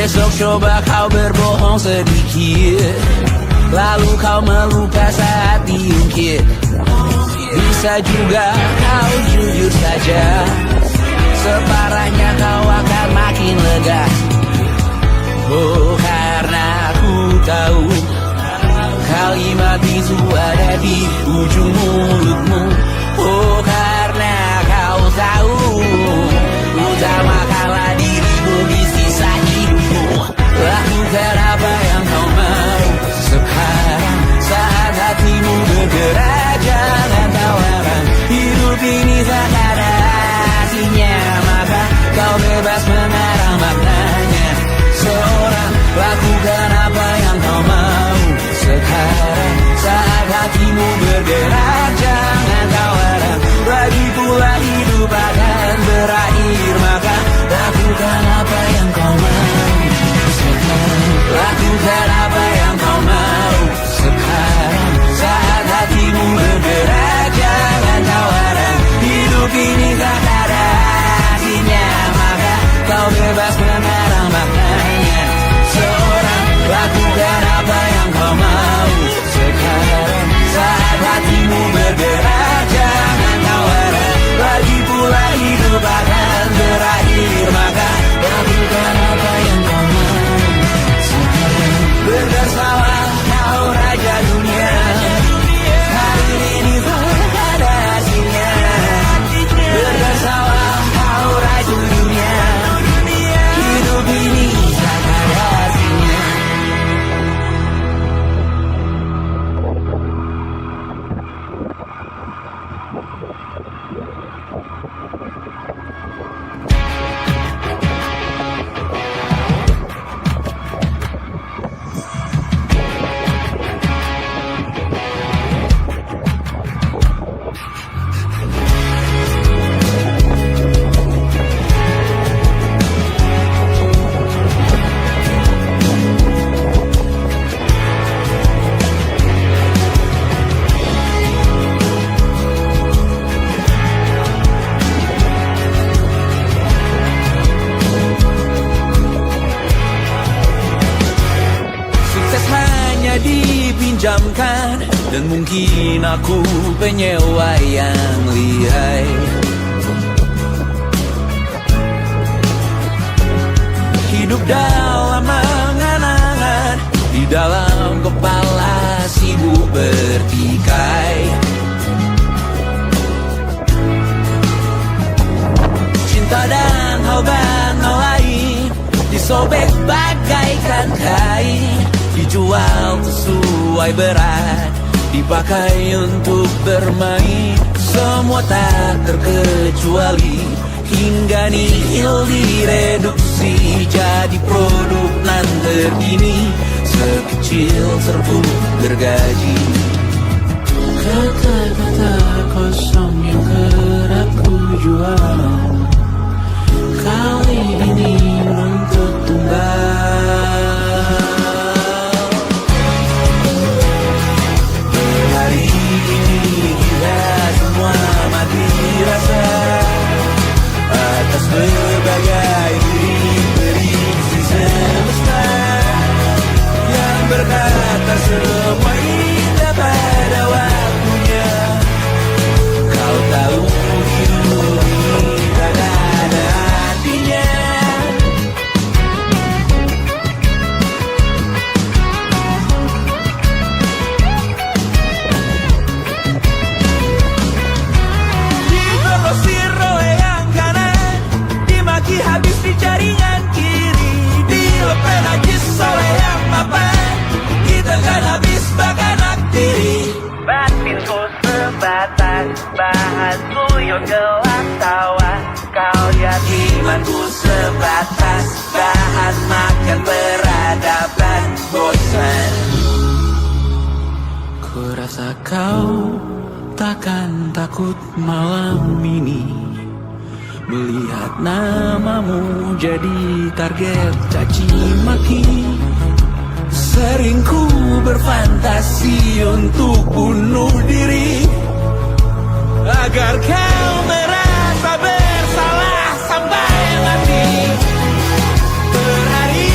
Besok coba kau berbohong sedikit, lalu kau melupa saat diungkit. Bisa juga kau jujur saja, separahnya kau akan makin lega. Oh, karena aku tahu kalimat itu ada di ujung mulutmu. Oh, karena kau tahu utamakanlah dirimu di sisa hidupmu. Lakukan apa yang kau mau sekarang, saat hatimu bergerak. Jangan tawaran, hidup ini tak ada artinya, maka kau bebas mengarang maknanya. Seorang, lakukan apa yang kau mau sekarang, saat hatimu bergerak. Jangan tawaran, lagi pula hidup akan berakhir, maka lakukan apa yang kau mau sekarang. Lakukan apa yang kau mau sekarang, saat hatimu bergerak. Jangan tawaran, hidup ini tak ada artinya, maka kau bebas mengarang maknanya. Seorang, lakukan apa yang kau mau sekarang, saat hatimu bergerak. Jangan tawaran, lagi pula hidup akan berakhir, maka lakukan apa yang kau mau sekarang. Berdesalah kau raja dunia, hari ini tak ada hasilnya. Berdesalah kau raja dunia, hidup ini tak ada hasilnya. Dipinjamkan, dan mungkin aku penyewa yang lihai. Hidup dalam angan-angan, di dalam kepala sibuk bertikai. Cinta dan hal lain disobek bagaikan kain, dijual sesuai berat, dipakai untuk bermain. Semua tak terkecuali, hingga nihil direduksi jadi produk nan terkini, sekecil serbuk gergaji. Kata-kata kosong yang kerap ku jual, kali ini menuntut tumbal. Hari ini kita semua mati rasa atas berbagai prediksi semesta yang berkata semua indah pada waktunya. Kau tahu hidup ini tak ada artinya. Digrosir oleh yang kanan, dimaki habis di jaringan kiri, dilepeh najis oleh yang mapan, kita kan habis bakanak diri. Batinku sebatas bahan kuyuk gelap tawa, kau jadi imanku sebatas bahan makan peradaban bosan. Ku rasa kau takkan takut malam ini melihat namamu jadi target caci maki. Sering ku berfantasi untuk bunuh diri agar kau merasa bersalah sampai mati. Per hari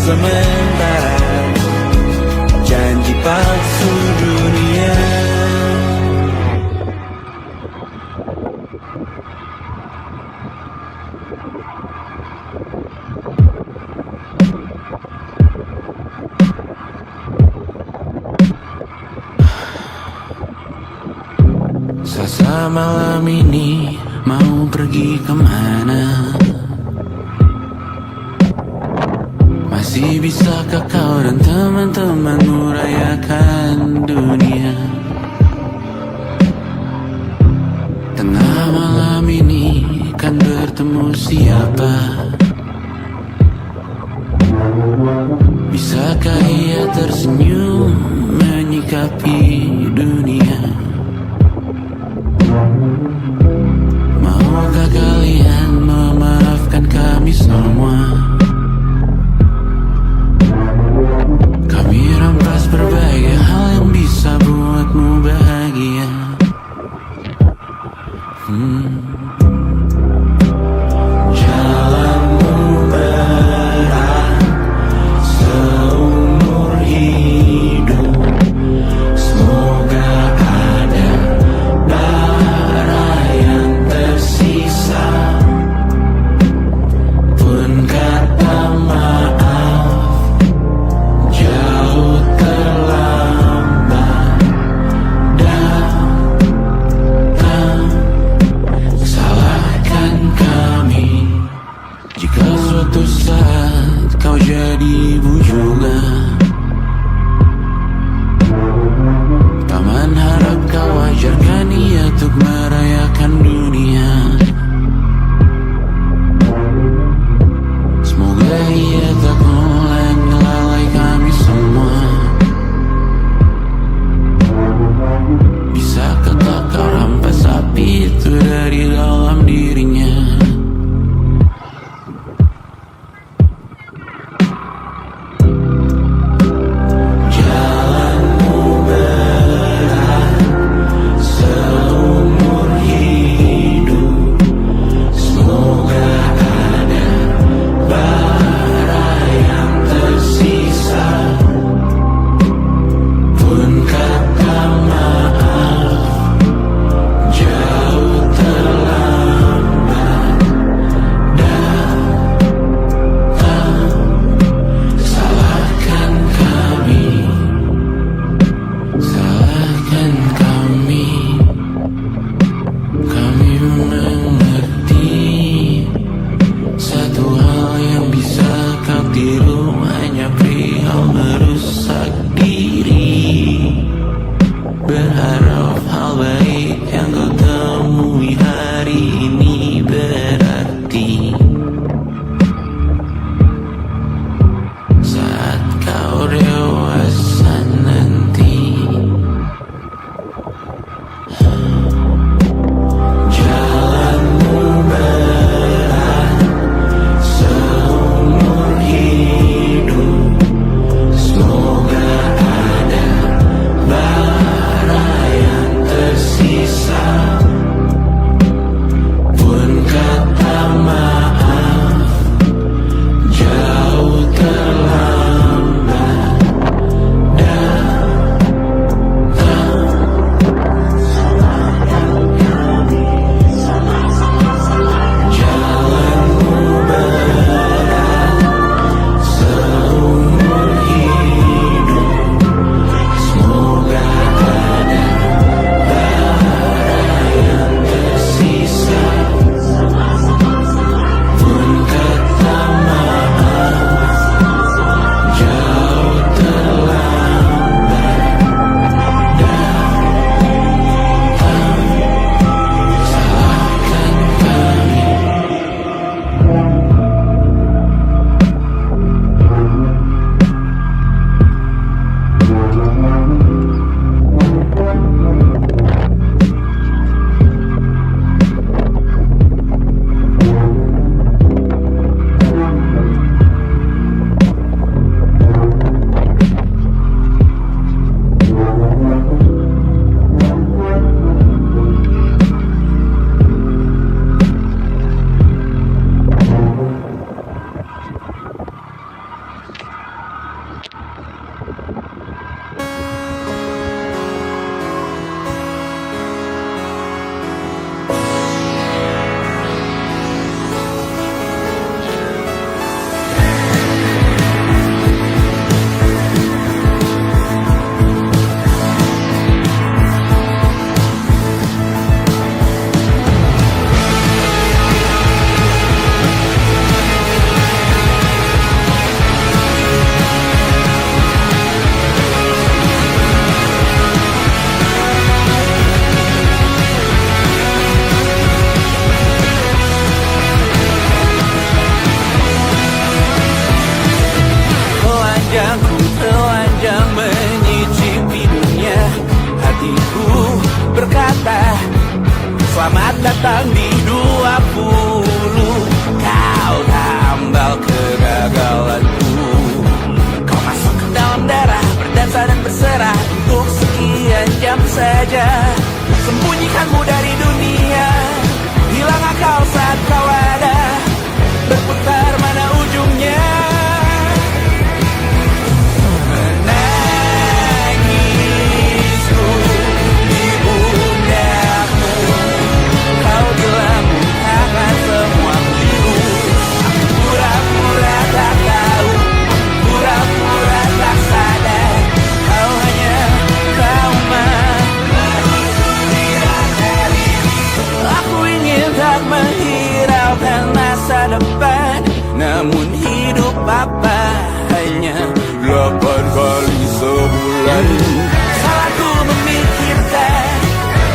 sementara, janji palsu dunia. Selasa malam ini mau pergi kemana? Masih bisakah kau dan teman-temanmu rayakan dunia? Tengah malam ini kan bertemu siapa? Bisakah ia tersenyum menyikapi dunia? Maukah kalian memaafkan kami semua? Kami rampas berbagai hal yang bisa buatmu bahagia. Jalanmu berat seumur hidup. Semoga Selamat datang di 20. Kau tambal kegagalanku. Kau masuk ke dalam darah, berdansa dan berserah untuk sekian jam saja. Sembunyikanmu dari dunia, hilang akal saat kau ada. Berputar mana ujungnya. Menangisku di pundakmu. Kau bilang akan semua biru. Aku pura-pura tak tahu, pura-pura tak sadar. Kau hanya trauma. Aku ingin tak menghiraukan masa depan, namun hidup apa hanya 8 kali sebulan. Salahku memikirkan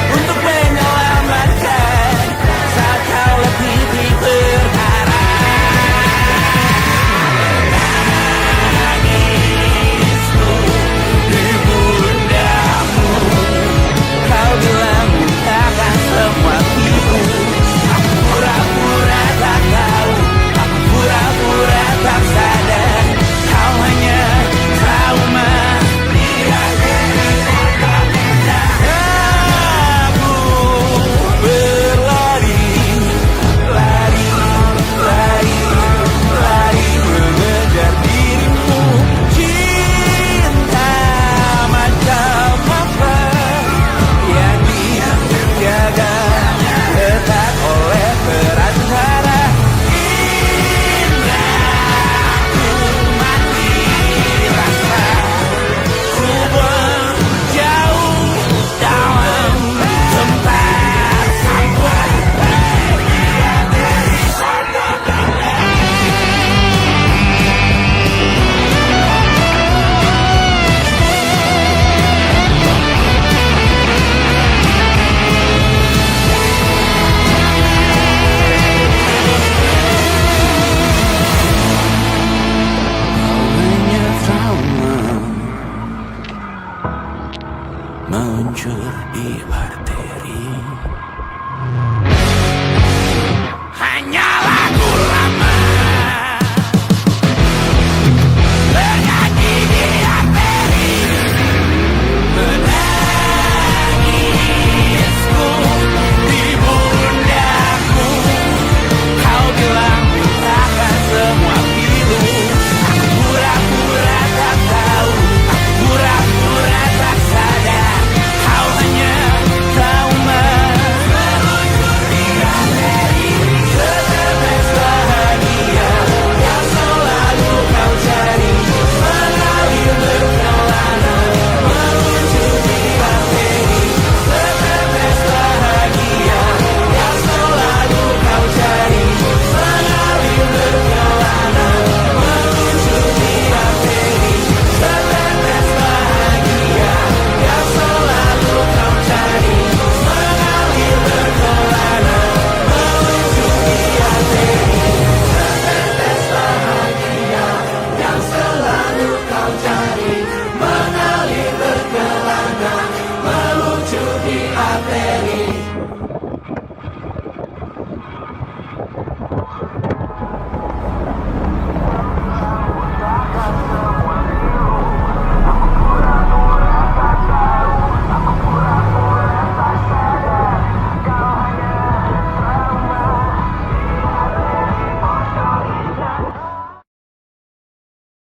untuk menyelamatkan saat kau lebih di perkara. Menangisku di pundakmu. Kau bilang akan semua biru. Aku pura-pura tak tahu, aku pura-pura tak sadar. Kau hanya trauma. Aku berlari, lari, lari, lari mengejar dirimu. Cinta macam apa yang dijaga ketat oleh perantara. Indahku mati rasa, ku berjauh dalam tempat sampah. Hanya trauma meluncur di